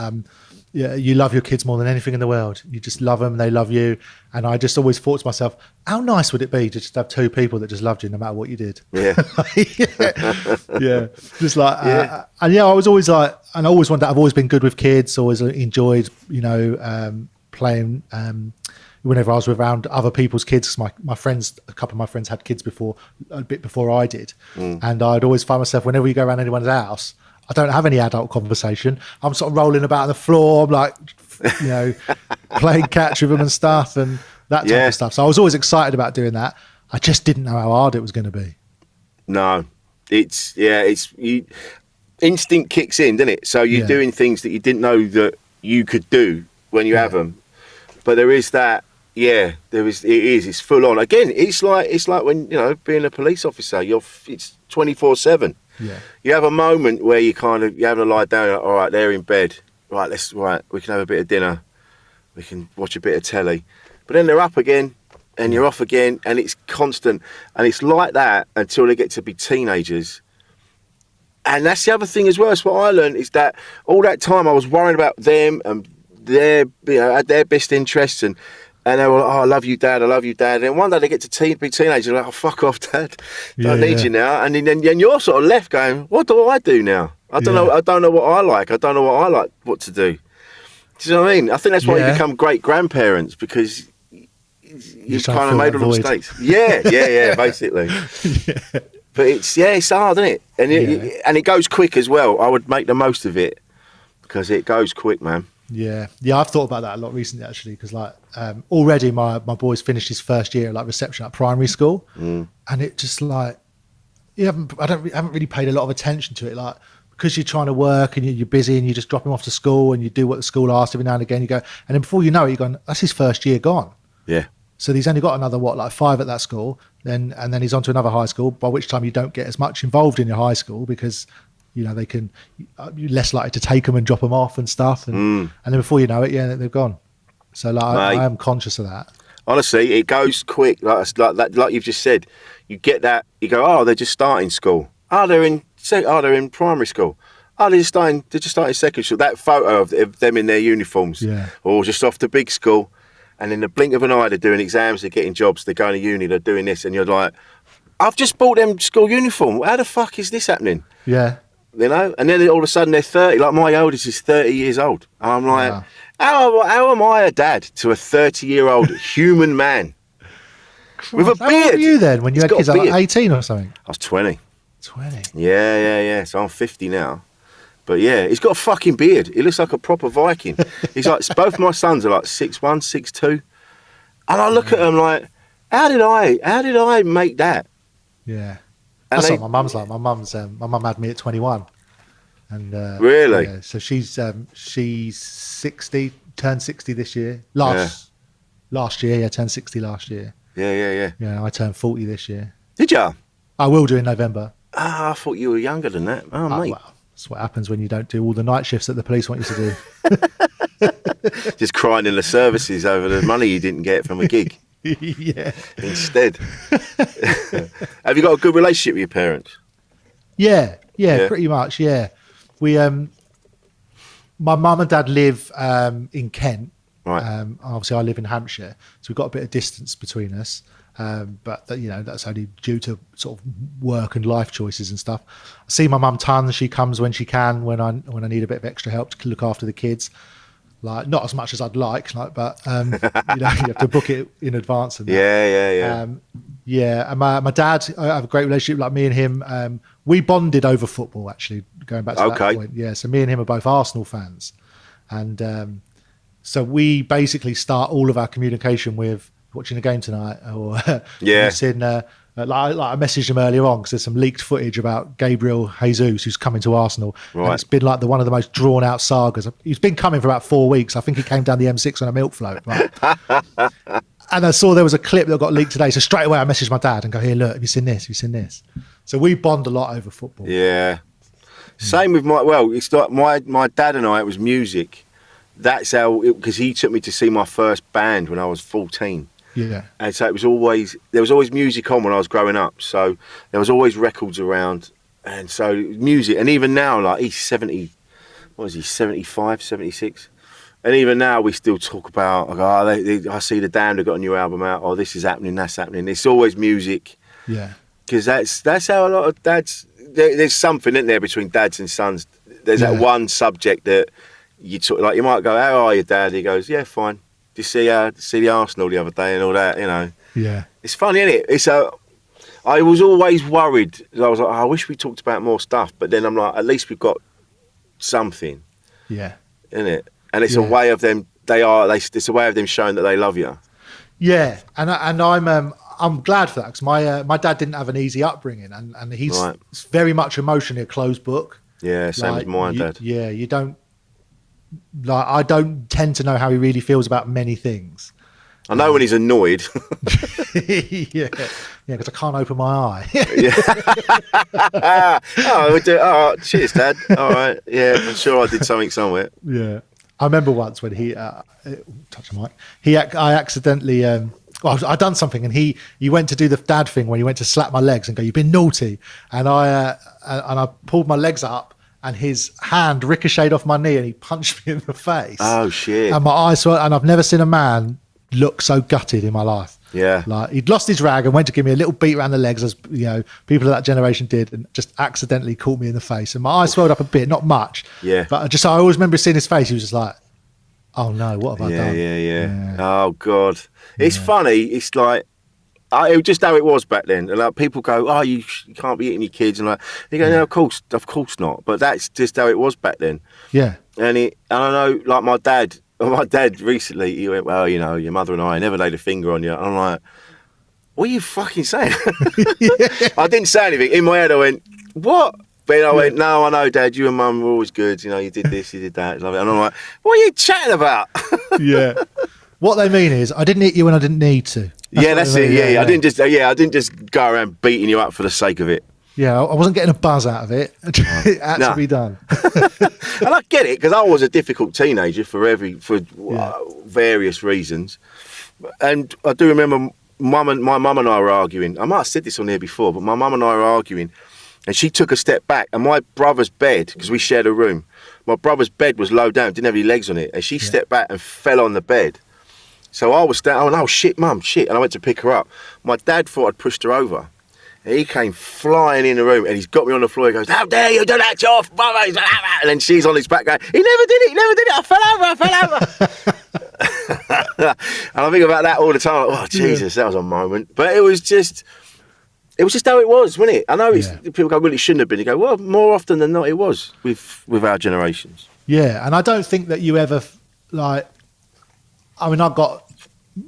you love your kids more than anything in the world. You just love them, they love you. And I just always thought to myself, how nice would it be to just have two people that just loved you no matter what you did? Yeah. Yeah. Just like, and I was always like, and I always wanted, I've always been good with kids, always enjoyed, playing, whenever I was around other people's kids, because my friends, a couple of my friends had kids a bit before I did. And I'd always find myself, whenever you go around anyone's house, I don't have any adult conversation. I'm sort of rolling about on the floor. I'm like, playing catch with them and stuff and that type of stuff. So I was always excited about doing that. I just didn't know how hard it was going to be. No, it's instinct kicks in, doesn't it? So you're doing things that you didn't know that you could do when you have them. But there is that. Yeah, it's full on. Again, it's like when, being a police officer, it's 24/7. Yeah. You have a moment where you having to lie down, all right, they're in bed. Right, we can have a bit of dinner. We can watch a bit of telly. But then they're up again and you're off again, and it's constant. And it's like that until they get to be teenagers. And that's the other thing as well. That's what I learned, is that all that time I was worrying about them and their best interests, and they were like, "Oh, I love you, Dad. I love you, Dad." And one day they get to be teenagers, they're like, "Oh, fuck off, Dad. Don't need you now." And then you're sort of left going, "What do I do now? I don't know. I don't know what I like. I don't know what I like. What to do." Do you know what I mean? I think that's why you become great grandparents, because you've kind of made all the mistakes. Yeah, basically. But it's hard, isn't it? And it goes quick as well. I would make the most of it because it goes quick, man. Yeah, I've thought about that a lot recently, actually, because already my boy's finished his first year at reception at primary school, and it just I haven't really paid a lot of attention to it, because you're trying to work and you're busy and you just drop him off to school and you do what the school asks every now and again. You go, and then before you know it, you're going, that's his first year gone. Yeah. So he's only got another 5 at that school, and then he's on to another high school, by which time you don't get as much involved in your high school because they can, you're less likely to take them and drop them off and stuff. And then before you know it, they've gone. So like, I am conscious of that. Honestly, it goes quick. Like that, like you've just said, you get that. You go, oh, they're just starting school. Oh, they're in primary school. Oh, they're just starting secondary school. That photo of them in their uniforms, or just off to big school, and in the blink of an eye, they're doing exams, they're getting jobs, they're going to uni, they're doing this, and you're like, I've just bought them school uniform. How the fuck is this happening? Yeah. And then all of a sudden they're 30. Like my oldest is 30 years old. And I'm like, how am I a dad to a 30-year-old human man with a beard? How old were you then when you had kids? Like 18 or something? I was 20. 20? Yeah. So I'm 50 now. But yeah, he's got a fucking beard. He looks like a proper Viking. He's like, both my sons are like 6'1", 6'2". And I look at them like, how did I make that? Yeah. That's what my mum's like. My mum had me at 21. And really? Yeah, so she's 60, turned 60 this year. Last year, turned 60 last year. Yeah. Yeah, I turned 40 this year. Did you? I will do in November. Ah, I thought you were younger than that. Oh, mate. Well, that's what happens when you don't do all the night shifts that the police want you to do. Just crying in the services over the money you didn't get from a gig. Yeah. Instead. Have you got a good relationship with your parents? Yeah, pretty much, yeah. We, my mum and dad live in Kent. Right. Obviously, I live in Hampshire, so we've got a bit of distance between us. But that's only due to sort of work and life choices and stuff. I see my mum tons. She comes when she can, when I need a bit of extra help to look after the kids. Like, not as much as I'd like, but you have to book it in advance. And Yeah. And my dad, I have a great relationship. Like, me and him, we bonded over football. Actually, going back to that point. Yeah, so me and him are both Arsenal fans, and so we basically start all of our communication with watching a game tonight, or like I messaged him earlier on because there's some leaked footage about Gabriel Jesus who's coming to Arsenal. Right. And it's been like one of the most drawn out sagas. He's been coming for about 4 weeks. I think he came down the M6 on a milk float. Right? And I saw there was a clip that got leaked today. So straight away I messaged my dad and go, here, look, have you seen this? Have you seen this? So we bond a lot over football. Yeah. Same with it's like my dad and I, it was music. That's how, because he took me to see my first band when I was 14. Yeah. And so there was always music on when I was growing up. So there was always records around. And so music, and even now, like, he's 70, what is he, 75, 76? And even now we still talk about, I see the Damned have got a new album out, or this is happening, that's happening. It's always music. Yeah. Because that's how a lot of dads, there's something in there between dads and sons. There's that one subject that you talk, like, you might go, how are you, Dad? He goes, yeah, fine. Did you see the Arsenal the other day and all that, Yeah. It's funny, isn't it? I was always worried. I was like, I wish we talked about more stuff. But then I'm like, at least we've got something. Yeah. Isn't it? And it's a way of them, it's a way of them showing that they love you. Yeah. And I'm glad for that, because my dad didn't have an easy upbringing, and he's very much emotionally a closed book. Yeah, same as mine, Dad. Yeah, you don't, like, I don't tend to know how he really feels about many things. I know when he's annoyed. yeah, because I can't open my eye. Oh, cheers, Dad. All right. Yeah, I'm sure I did something somewhere. Yeah. I remember once when touch the mic. I accidentally, I'd done something, and he went to do the dad thing when he went to slap my legs and go, "You've been naughty," and I pulled my legs up, and his hand ricocheted off my knee, and he punched me in the face. Oh shit! And my eyes were, and I've never seen a man look so gutted in my life. Yeah, like, he'd lost his rag and went to give me a little beat around the legs, as people of that generation did, and just accidentally caught me in the face, and my eyes swelled up a bit, not much. Yeah, but I always remember seeing his face. He was just like, "Oh no, what have I done?" Yeah. Oh god, it's funny. It's like, it was just how it was back then. And like, people go, "Oh, you can't be eating your kids," and like, you go, "No, of course not." But that's just how it was back then. Yeah. And I know, like, my dad recently, he went, "Well, your mother and I never laid a finger on you." And I'm like, "What are you fucking saying?" I didn't say anything. In my head, I went, "What?" But I went, "No, I know, Dad, you and Mum were always good. You did this, you did that." And I'm like, "What are you chatting about?" Yeah. What they mean is, I didn't hit you when I didn't need to. That's it. Yeah. I didn't just go around beating you up for the sake of it. Yeah, I wasn't getting a buzz out of it. It had to be done. And I get it, because I was a difficult teenager for various reasons. And I do remember my mum and I were arguing. I might have said this on here before, but my mum and I were arguing, and she took a step back, and my brother's bed, because we shared a room, my brother's bed was low down, didn't have any legs on it, and she stepped back and fell on the bed. So I was standing, I went, oh shit, mum, shit, and I went to pick her up. My dad thought I'd pushed her over. And he came flying in the room, and he's got me on the floor. He goes, how dare you do that to your brother? And then she's on his back going, he never did it, I fell over. And I think about that all the time. Like, oh, Jesus, that was a moment. But it was just how it was, wasn't it? I know people go, well, it shouldn't have been. You go, well, more often than not, it was with our generations. Yeah, and I don't think that you ever, like, I mean, I've got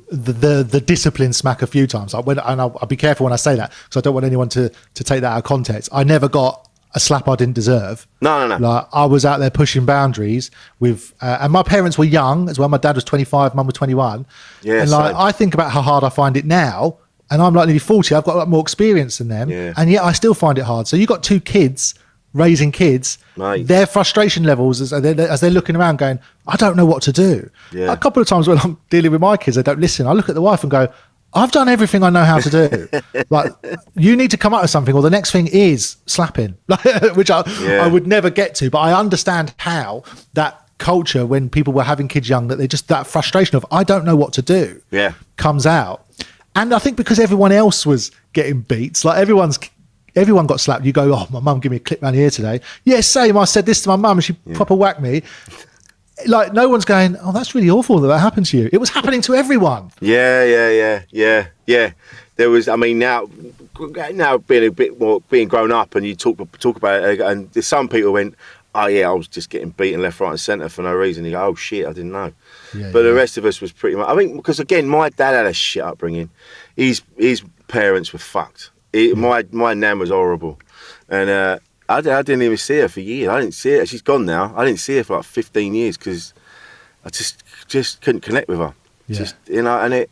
the discipline smack a few times. And I'll be careful when I say that, because I don't want anyone to take that out of context. I never got a slap I didn't deserve. No. Like, I was out there pushing boundaries with, and my parents were young as well. My dad was 25, mum was 21. Yeah, and like, same. I think about how hard I find it now, and I'm like nearly 40. I've got a lot more experience than them, and yet I still find it hard. So you got two kids raising kids, Mate. Their frustration levels as they're looking around going, I don't know what to do. Yeah. A couple of times when I'm dealing with my kids, they don't listen. I look at the wife and go, I've done everything I know how to do. Like, you need to come up with something, or the next thing is slapping, which I would never get to. But I understand how that culture, when people were having kids young, that they just, that frustration of, I don't know what to do, comes out. And I think because everyone else was getting beats, like everyone got slapped. You go, oh, my mum gave me a clip round here today. Yeah, same. I said this to my mum and she proper whacked me. Like, no one's going, oh, that's really awful that happened to you. It was happening to everyone. Yeah. There was, I mean, now being a bit more, being grown up, and you talk about it, and there's some people went, oh yeah, I was just getting beaten left, right and centre for no reason. You go, oh shit, I didn't know. But the rest of us was pretty much, I think, because again, my dad had a shit upbringing. His parents were fucked. My nan was horrible, and I didn't even see her for years. I didn't see her. She's gone now. I didn't see her for like 15 years because I just couldn't connect with her. Yeah. Just, you know, and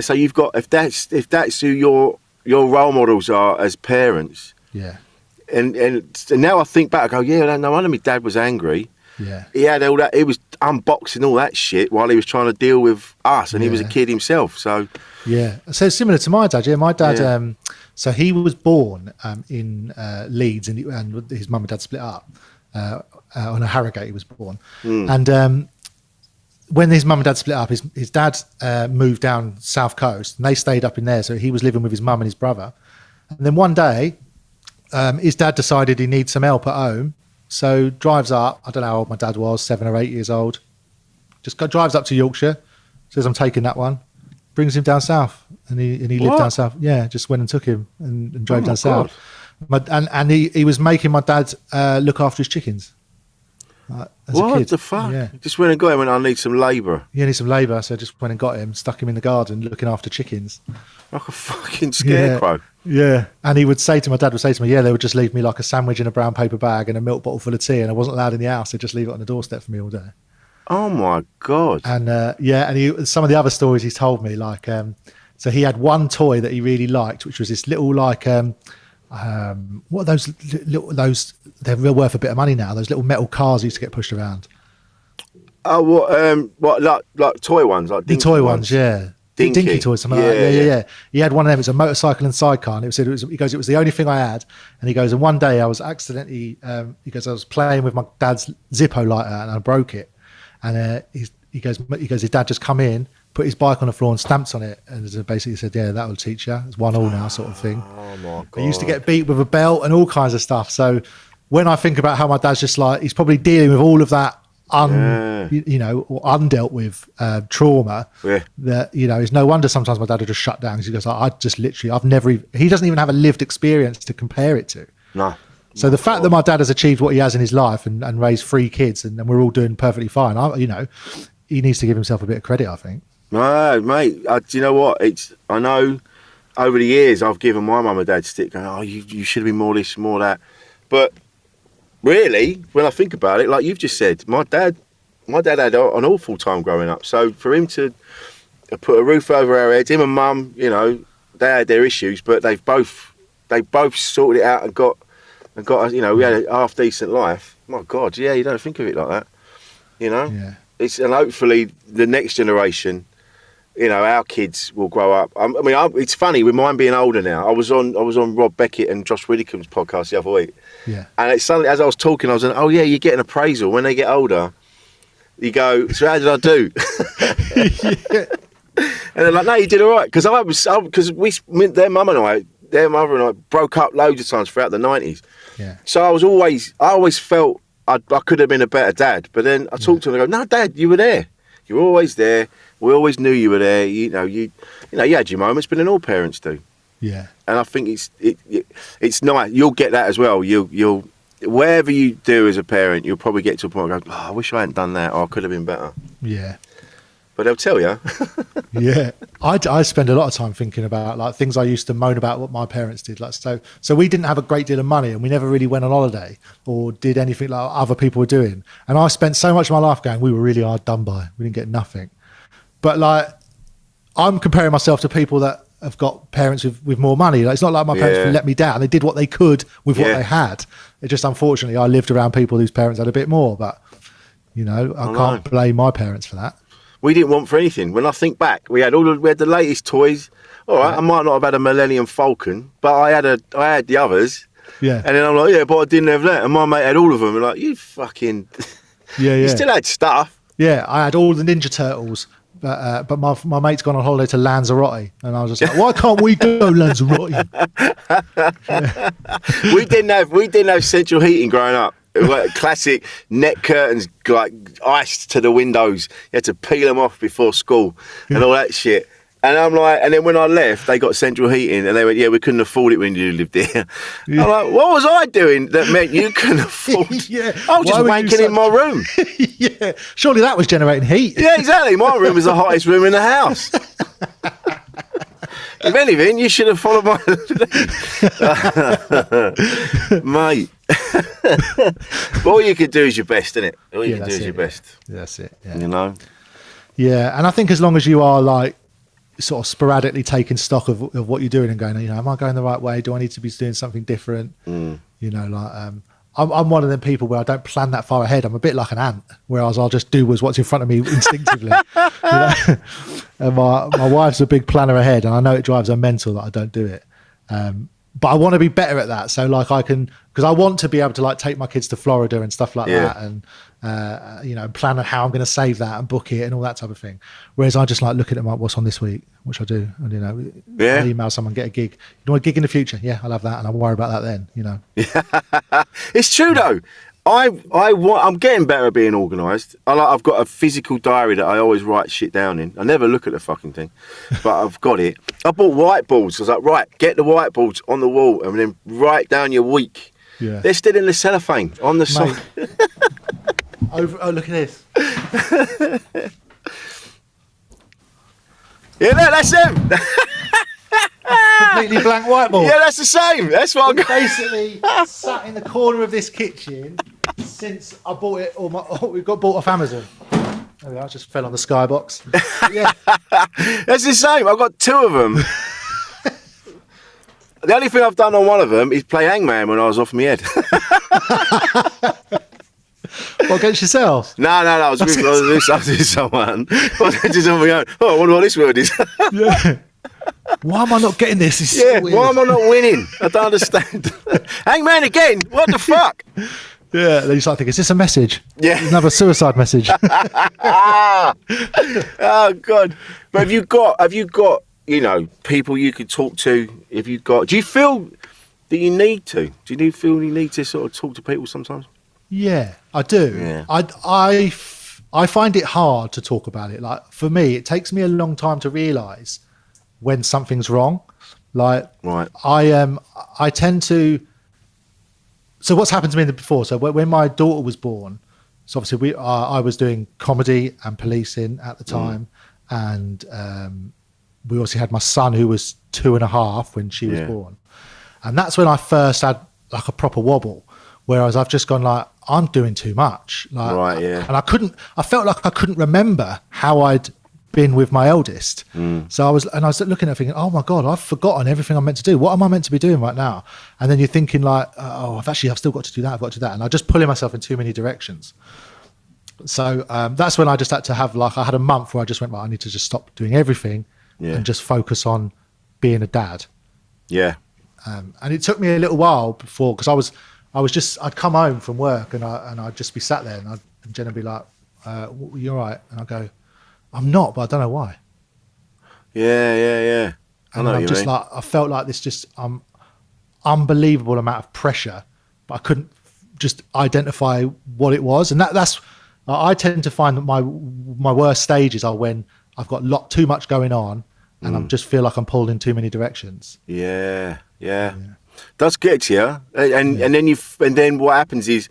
so you've got, if that's who your role models are as parents. Yeah. And now I think back, I go, yeah, no wonder my dad was angry. Yeah. He had all that. He was unboxing all that shit while he was trying to deal with us, and he was a kid himself. So. Yeah. So similar to my dad. Yeah, my dad. So he was born in Leeds, and his mum and dad split up. On a Harrogate, he was born, and when his mum and dad split up, his dad moved down South Coast, and they stayed up in there. So he was living with his mum and his brother. And then one day, his dad decided he needs some help at home, so drives up. I don't know how old my dad was, 7 or 8 years old. Drives up to Yorkshire, says, "I'm taking that one." Brings him down south, and he lived down south. Yeah, just went and took him and drove down south. And he was making my dad look after his chickens. As a kid. What the fuck? Yeah. Just went and got him, and I need some labour. Yeah, need some labour, so I just went and got him, stuck him in the garden, looking after chickens. Like a fucking scarecrow. Yeah. And my dad would say to me, yeah, they would just leave me like a sandwich in a brown paper bag and a milk bottle full of tea, and I wasn't allowed in the house. They'd just leave it on the doorstep for me all day. Oh my God. And some of the other stories he's told me, like, so he had one toy that he really liked, which was this little, like, what are those, they're real worth a bit of money now, those little metal cars used to get pushed around. Oh, what, like toy ones? Like the toy ones, yeah. Dinky toys, something like that. Yeah. He had one of them. It was a motorcycle and sidecar, and he goes, it was the only thing I had. And he goes, and one day I was accidentally, I was playing with my dad's Zippo lighter and I broke it. And he goes, his dad just come in, put his bike on the floor and stamped on it, and basically said, yeah, that will teach you. It's 1-1 now, sort of thing. Oh my God. He used to get beat with a belt and all kinds of stuff. So when I think about how my dad's just like, he's probably dealing with all of that undealt with trauma, that, it's no wonder sometimes my dad would just shut down, because he goes, he doesn't even have a lived experience to compare it to. No. So the fact that my dad has achieved what he has in his life and raised 3 kids, and we're all doing perfectly fine, he needs to give himself a bit of credit, I think. No, mate, do you know what? I know over the years I've given my mum and dad stick, going, oh, you should have been more this, more that. But really, when I think about it, like you've just said, my dad had an awful time growing up. So for him to put a roof over our heads, him and mum, they had their issues, but they've both they both sorted it out and got you know, we had a half decent life. My God, yeah, you don't think of it like that, you know. Yeah. And hopefully the next generation, you know, our kids will grow up. It's funny with mine being older now. I was on Rob Beckett and Josh Widdicombe's podcast the other week. Yeah. And it's suddenly, as I was talking, I was like, oh yeah, you get an appraisal when they get older. You go, so how did I do? Yeah. And they're like, no, you did all right. Because their mother and I broke up loads of times throughout the 90s. Yeah. So I always felt I could have been a better dad. But then I talked to them and I go, no, Dad, you were there. You were always there. We always knew you were there. You had your moments, but then all parents do. Yeah. And I think it's nice. You'll get that as well. You'll wherever you do as a parent, you'll probably get to a point where you go, I wish I hadn't done that, or I could have been better. Yeah. But they'll tell you. Yeah, I spend a lot of time thinking about like things I used to moan about what my parents did. Like so we didn't have a great deal of money, and we never really went on holiday or did anything like other people were doing. And I spent so much of my life going, we were really hard done by. We didn't get nothing. But like, I'm comparing myself to people that have got parents with more money. Like, it's not like my parents let me down. They did what they could with what they had. It just, unfortunately, I lived around people whose parents had a bit more. But you know, I can't blame my parents for that. We didn't want for anything. When I think back, we had the latest toys. All right, I might not have had a Millennium Falcon, but I had the others. Yeah. And then I'm like, yeah, but I didn't have that. And my mate had all of them. And like, you fucking... Yeah. You still had stuff. Yeah, I had all the Ninja Turtles, but my mate's gone on holiday to Lanzarote, and I was just like, why can't we go Lanzarote? Yeah. We didn't have central heating growing up. It was classic net curtains, like iced to the windows. You had to peel them off before school and all that shit. And I'm like, and then when I left, they got central heating, and they went, yeah, we couldn't afford it when you lived there. Yeah. I'm like, what was I doing that meant you couldn't afford it? Yeah. I was just wanking in my room. Yeah, surely that was generating heat. Yeah, exactly. My room was the hottest room in the house. If anything, you should have followed my lead. Mate. But all you could do is your best, innit? All you can do is your best. That's it. Yeah. You know? Yeah, and I think as long as you are like sort of sporadically taking stock of what you're doing and going, you know, am I going the right way? Do I need to be doing something different? You know, like I'm one of them people where I don't plan that far ahead. I'm a bit like an ant, whereas I'll just do what's in front of me instinctively. You know? And my wife's a big planner ahead, and I know it drives her mental that I don't do it. But I want to be better at that. So like because I want to be able to like take my kids to Florida and stuff like that, and you know, plan on how I'm going to save that and book it and all that type of thing. Whereas I just like looking at what's on this week, which I do, and you know, I'll email someone, get a gig. You want a gig in the future? Yeah, I'll have that, and I'll worry about that then. You know. It's true though. I'm getting better at being organised. I've got a physical diary that I always write shit down in. I never look at the fucking thing, but I've got it. I bought whiteboards. I was like, right, get the whiteboards on the wall and then write down your week. Yeah. They're still in the cellophane on the side. Oh, look at this. Yeah, that's him. Completely blank whiteboard. Yeah, that's the same. That's what I basically sat in the corner of this kitchen since I bought it. We got bought off Amazon. There we are, just fell on the skybox. Yeah, that's the same. I've got two of them. The only thing I've done on one of them is play Hangman when I was off my head. What, against yourself? No, I was with someone. I wonder what this word is. Yeah. Why am I not getting this? It's so weird. Why am I not winning? I don't understand. Hangman again? What the fuck? Yeah, they start thinking, is this a message? Yeah. Another suicide message. Oh, God. But have you got, you know, people you could talk to? Do you feel that you need to? Do you feel you need to sort of talk to people sometimes? Yeah, I do. Yeah. I find it hard to talk about it. Like, for me, it takes me a long time to realise when something's wrong. Like, right. I tend to... So what's happened to me before? So when my daughter was born, so obviously I was doing comedy and policing at the time, and we also had my son who was 2.5 when she was born, and that's when I first had like a proper wobble, whereas I've just gone like, I'm doing too much, like, right, yeah. And I felt like I couldn't remember how I'd been with my eldest. So I was looking at it thinking, oh my God, I've forgotten everything I'm meant to do. What am I meant to be doing right now? And then you're thinking like, oh, I've still got to do that. I've got to do that. And I'm just pulling myself in too many directions. So that's when I just had to have I had a month where I just went, I need to just stop doing everything and just focus on being a dad. Yeah. And it took me a little while before, because I'd come home from work and I'd just be sat there and Jen would be like, you all right? And I go, I'm not, but I don't know why. Yeah. And I'm just like, I felt like this just unbelievable amount of pressure, but I couldn't just identify what it was. And that's I tend to find that my worst stages are when I've got too much going on and I just feel like I'm pulled in too many directions. Yeah. Does get to you, and then what happens is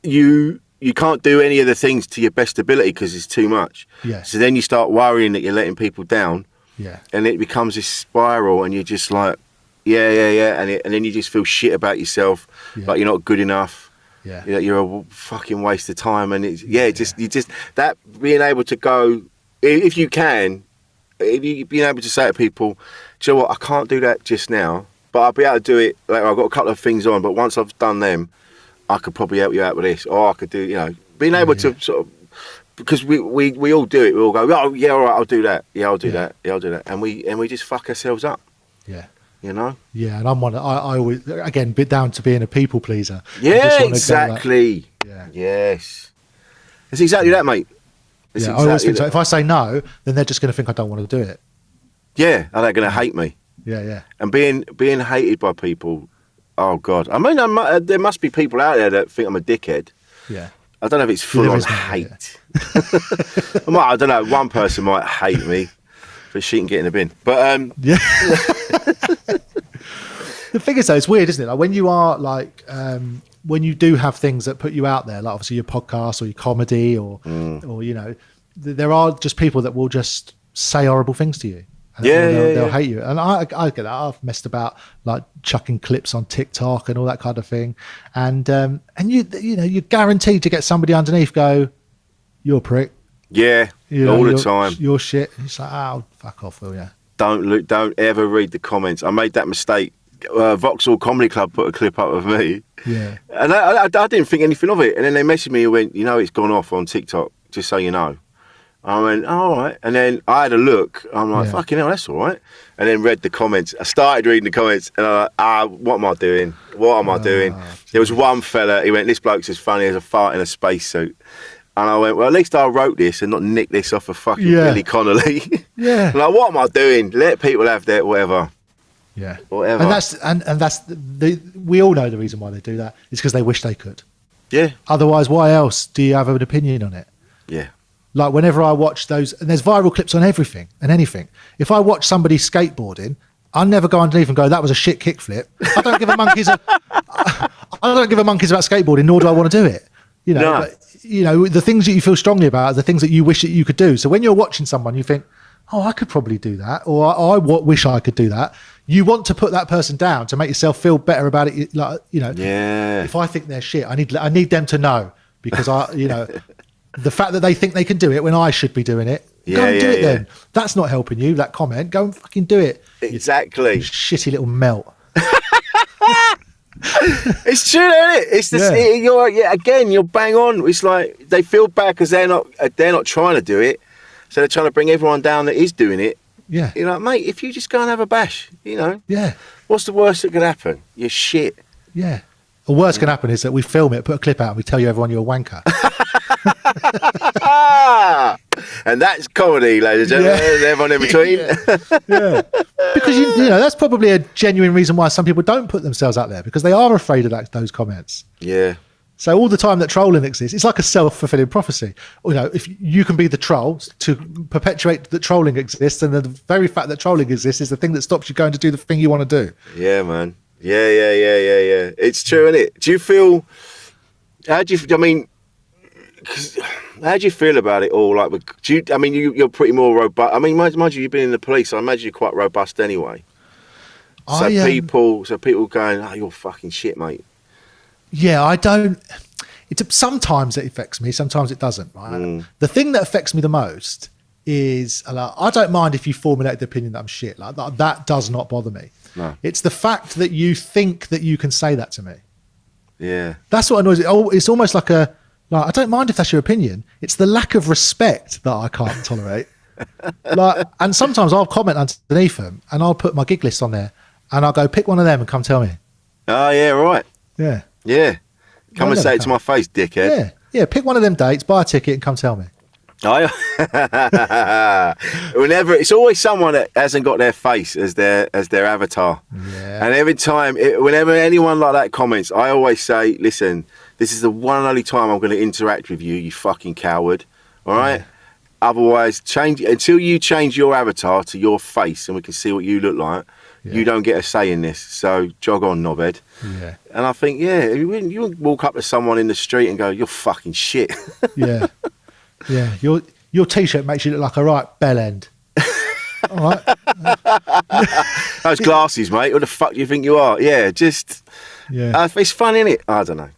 you can't do any of the things to your best ability because it's too much. Yeah. So then you start worrying that you're letting people down. Yeah. And it becomes this spiral, and you're just like, yeah, and then you just feel shit about yourself, like you're not good enough. Yeah. You're a fucking waste of time, and it's you just that being able to go, if you can, being able to say to people, do you know what, I can't do that just now, but I'll be able to do it. Like, I've got a couple of things on, but once I've done them, I could probably help you out with this, or I could do, being able to sort of, because we all do it. We all go, oh yeah, all right, I'll do that. Yeah, I'll do that. Yeah, I'll do that, and we just fuck ourselves up. Yeah. Yeah, and I always, again, bit down to being a people pleaser. Yeah, exactly. Yeah. Yes. It's exactly that, mate. It's I always think so. If I say no, then they're just going to think I don't want to do it. Yeah, and they're going to hate me. Yeah. And being hated by people, oh God. I mean, there must be people out there that think I'm a dickhead. Yeah. I don't know if it's full on hate. I don't know. One person might hate me for shit and get in the bin. But yeah. The thing is, though, it's weird, isn't it? Like when you are when you do have things that put you out there, like obviously your podcast or your comedy or there are just people that will just say horrible things to you. And they'll hate you. And I get that. I've messed about like chucking clips on TikTok and all that kind of thing. And you're guaranteed to get somebody underneath go, you're a prick. Yeah, all the time. You're shit. It's like, oh, fuck off, will you? Don't ever read the comments. I made that mistake. Vauxhall Comedy Club put a clip up of me. Yeah. And I didn't think anything of it. And then they messaged me and went, it's gone off on TikTok, just so you know. I went, all right. And then I had a look. I'm like, fucking hell, that's all right. And then read the comments. I started reading the comments and I'm like, what am I doing? What am I doing? There was one fella, he went, this bloke's as funny as a fart in a spacesuit. And I went, well, at least I wrote this and not nick this off of fucking Billy Connolly. Yeah. Like, what am I doing? Let people have their whatever. Yeah. Whatever. And that's we all know the reason why they do that. It's because they wish they could. Yeah. Otherwise, why else do you have an opinion on it? Yeah. Like whenever I watch those, and there's viral clips on everything and anything. If I watch somebody skateboarding, I'll never go underneath and go, that was a shit kickflip. I don't give a monkeys about skateboarding, nor do I want to do it. No. But, the things that you feel strongly about are the things that you wish that you could do. So when you're watching someone, you think, oh, I could probably do that, or I wish I could do that. You want to put that person down to make yourself feel better about it. Yeah. If I think they're shit, I need them to know, because the fact that they think they can do it when I should be doing it, go and do it then. That's not helping you, that comment. Go and fucking do it. Exactly. You shitty little melt. It's true, isn't it? It's the you're bang on. It's like they feel bad because they're not trying to do it, so they're trying to bring everyone down that is doing it. Yeah. You're like, mate, if you just go and have a bash, Yeah. What's the worst that could happen? You're shit. Yeah. The worst can happen is that we film it, put a clip out, and we tell you everyone you're a wanker. And that's comedy, ladies and gentlemen. Everyone in between. Yeah. Because that's probably a genuine reason why some people don't put themselves out there, because they are afraid of those comments. Yeah. So all the time that trolling exists, it's like a self-fulfilling prophecy. If you can be the troll to perpetuate that trolling exists, and the very fact that trolling exists is the thing that stops you going to do the thing you want to do. Yeah, man. Yeah. It's true, isn't it? Do you feel? How do you feel about it all? Like, you're pretty more robust. I mean, mind you, you've been in the police. I imagine you're quite robust anyway. So people going, oh, you're fucking shit, mate. Yeah, I don't. Sometimes it affects me. Sometimes it doesn't. Right. The thing that affects me the most is like, I don't mind if you formulate the opinion that I'm shit. Like that does not bother me. No. It's the fact that you think that you can say that to me. Yeah. That's what annoys me. Oh, it's almost like I don't mind if that's your opinion. It's the lack of respect that I can't tolerate. And sometimes I'll comment underneath them and I'll put my gig list on there and I'll go, pick one of them and come tell me. Oh, yeah, right. Yeah. Yeah. Come and say it to my face, dickhead. Yeah. Yeah. Pick one of them dates, buy a ticket and come tell me. Whenever it's always someone that hasn't got their face as their avatar. Yeah. And every time, whenever anyone like that comments, I always say, listen, this is the one and only time I'm going to interact with you, you fucking coward. All right? Yeah. Otherwise, until you change your avatar to your face and we can see what you look like, you don't get a say in this. So jog on, knobhead. Yeah. And I think, you wouldn't walk up to someone in the street and go, you're fucking shit. Yeah. Yeah. Your T-shirt makes you look like a right bell end. All right. Those glasses, mate. Who the fuck do you think you are? Yeah, just... Yeah. It's fun, isn't it? I don't know.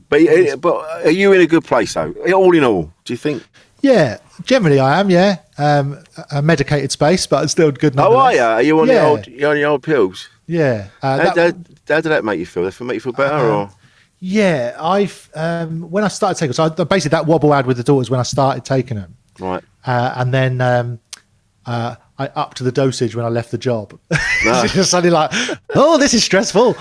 But are you in a good place, though? All in all, do you think? Yeah, generally I am, yeah. A medicated space, but it's still good nonetheless. Oh, are you? Are you on the old pills? Yeah. How did that make you feel? Did it make you feel better, or...? Yeah, I've when I started taking, so basically that wobble I had with the daughters when I started taking them, right? And then I upped the dosage when I left the job. No. So suddenly like, oh, this is stressful.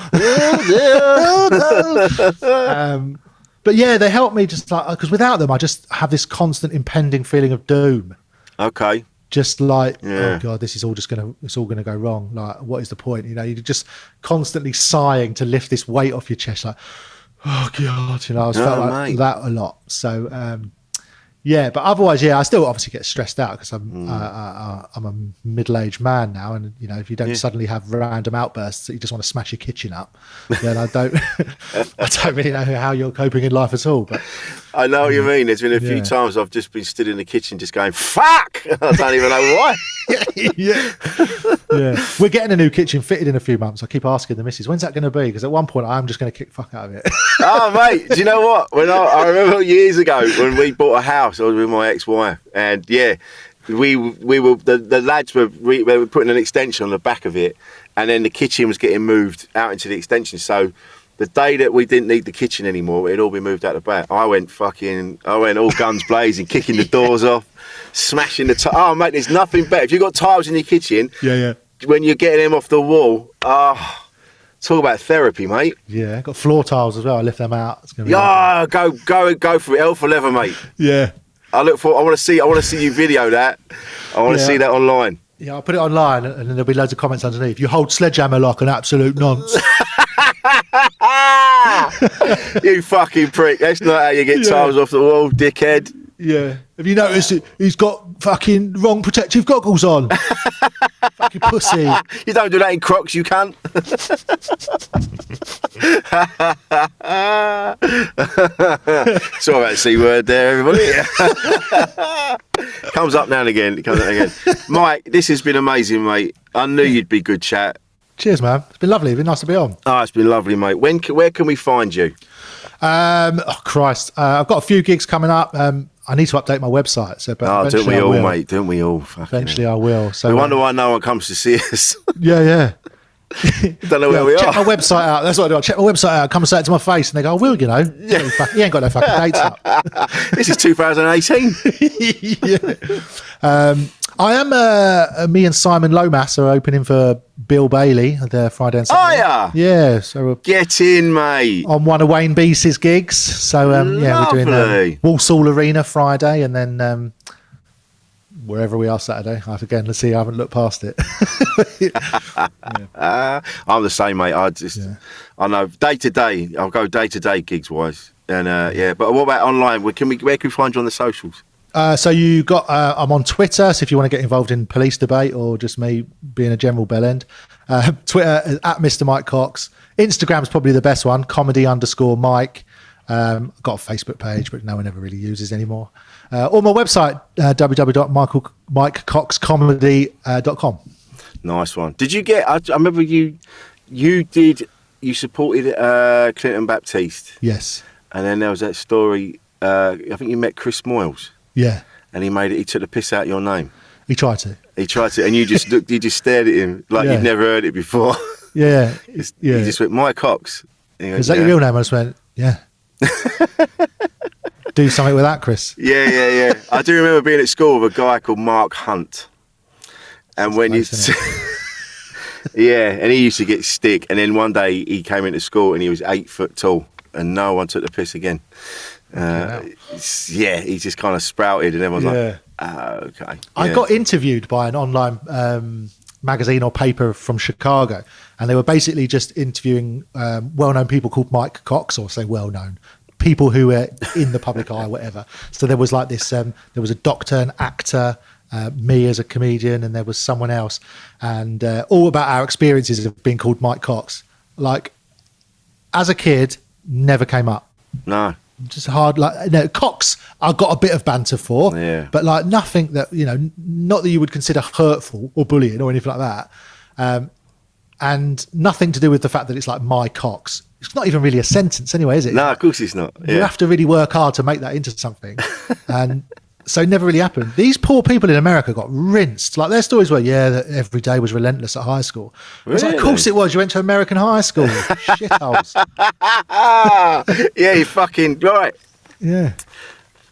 But yeah, they helped me just like because without them, I just have this constant impending feeling of doom. Okay. Just like, oh God, it's all gonna go wrong. Like, what is the point? You know, you're just constantly sighing to lift this weight off your chest, like. Oh God, I felt like that a lot. So but otherwise, I still obviously get stressed out because I'm a middle-aged man now, and if you don't suddenly have random outbursts that you just want to smash your kitchen up, then I don't really know how you're coping in life at all. But I know what you mean. There's been a few times I've just been stood in the kitchen just going fuck. I don't even know why. Yeah. We're getting a new kitchen fitted in a few months. I keep asking the missus, when's that going to be? Because at one point I'm just going to kick fuck out of it. Oh mate, do you know what? When I remember years ago when we bought a house, I was with my ex-wife, and we were the lads were putting an extension on the back of it, and then the kitchen was getting moved out into the extension. So the day that we didn't need the kitchen anymore, it'd all been moved out the back. I went all guns blazing, kicking the doors off, smashing the oh mate, there's nothing better if you've got tiles in your kitchen. When you're getting them off the wall, talk about therapy, mate. Yeah, got floor tiles as well. I lift them out. It's gonna be go for it. Hell for leather, mate. Yeah. I want to see you video that. I want to see that online. Yeah, I'll put it online, and then there'll be loads of comments underneath. You hold sledgehammer like an absolute nonce. You fucking prick. That's not how you get tiles off the wall, dickhead. Yeah. Have you noticed he's got fucking wrong protective goggles on? Fucking pussy. You don't do that in Crocs, you can't. Sorry about the C word there, everybody. Comes up now and again. Mike, this has been amazing, mate. I knew you'd be good chat. Cheers, man. It's been lovely. It's been nice to be on. Oh, it's been lovely, mate. Where can we find you? Oh Christ, I've got a few gigs coming up. I need to update my website. So, but don't we all, mate? Don't we all? Eventually, I will. So we wonder why no one comes to see us. Yeah. Don't know where we check are. Check my website out. That's what I do. I check my website out. Come and say it to my face, and they go, "Oh, Will, he ain't got no fucking dates up." This is 2018. I am. Me and Simon Lomas are opening for Bill Bailey the Friday and Saturday. Oh yeah. So we're get in, mate. On one of Wayne Beace's gigs. So we're doing Walsall Arena Friday, and then wherever we are Saturday. Let's see. I haven't looked past it. I'm the same, mate. I know day to day. I'll go day to day gigs wise, and But what about online? Where can we find you on the socials? So you got, I'm on Twitter, so if you want to get involved in police debate or just me being a general bellend, Twitter is at Mr. Mike Cox. Instagram's probably the best one, comedy_Mike. I've got a Facebook page, but no one ever really uses anymore. Or my website, www.michaelcoxcomedy.com. Nice one. Did you get, I remember you supported Clinton Baptiste. Yes. And then there was that story, I think you met Chris Moyles. Yeah. and he took the piss out of your name. He tried to. He tried to, and you just looked. You just stared at him like Yeah. you'd never heard it before. Yeah. You Yeah. just went, Mike Cox. And he went, Is that your real name? I just went, yeah. Do something with that, Chris. Yeah. I do remember being at school with a guy called Mark Hunt, and when Nice, you. Yeah, and he used to get stick, and then one day he came into school and he was 8 foot tall, and no one took the piss again. He just kind of sprouted, and everyone's like, okay. I got interviewed by an online magazine or paper from Chicago, and they were basically just interviewing well-known people called Mike Cox, or say well-known people who were in the public eye, whatever. So there was like this, there was a doctor, an actor, me as a comedian, and there was someone else, and all about our experiences of being called Mike Cox. Like, as a kid, never came up. No. Just hard, like, no, Cox I got a bit of banter for, Yeah. but like nothing that, not that you would consider hurtful or bullying or anything like that, and nothing to do with the fact that it's like my Cox. It's not even really a sentence anyway, is it? No, of course it's not. You have to really work hard to make that into something, and so it never really happened. These poor people in America got rinsed. Like, their stories were, that every day was relentless at high school. It's like, of course it was. You went to American high school. Shitholes. Yeah, you fucking right. Yeah.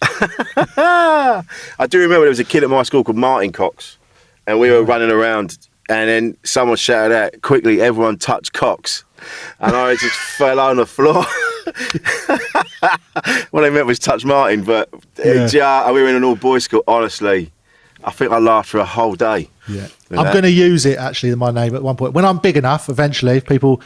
I do remember there was a kid at my school called Martin Cox, and we were running around, and then someone shouted out, quickly, everyone touch Cox. And I just fell on the floor. What they meant was touch Martin, but we were in an all-boys school. Honestly, I think I laughed for a whole day. Yeah, I'm going to use it actually, my name at one point when I'm big enough. Eventually, if people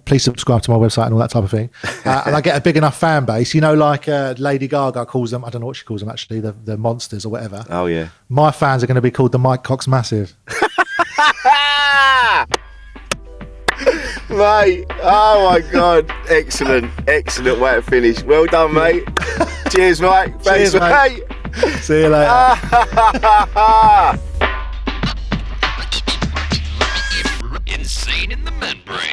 please subscribe to my website and all that type of thing, and I get a big enough fan base. Like Lady Gaga calls them. I don't know what she calls them actually. The monsters or whatever. Oh yeah. My fans are going to be called the Mike Cox Massive. Mate, oh my God, excellent way to finish. Well done, mate. Cheers, mate. Thanks, Cheers, mate. See you later. Insane in the membrane.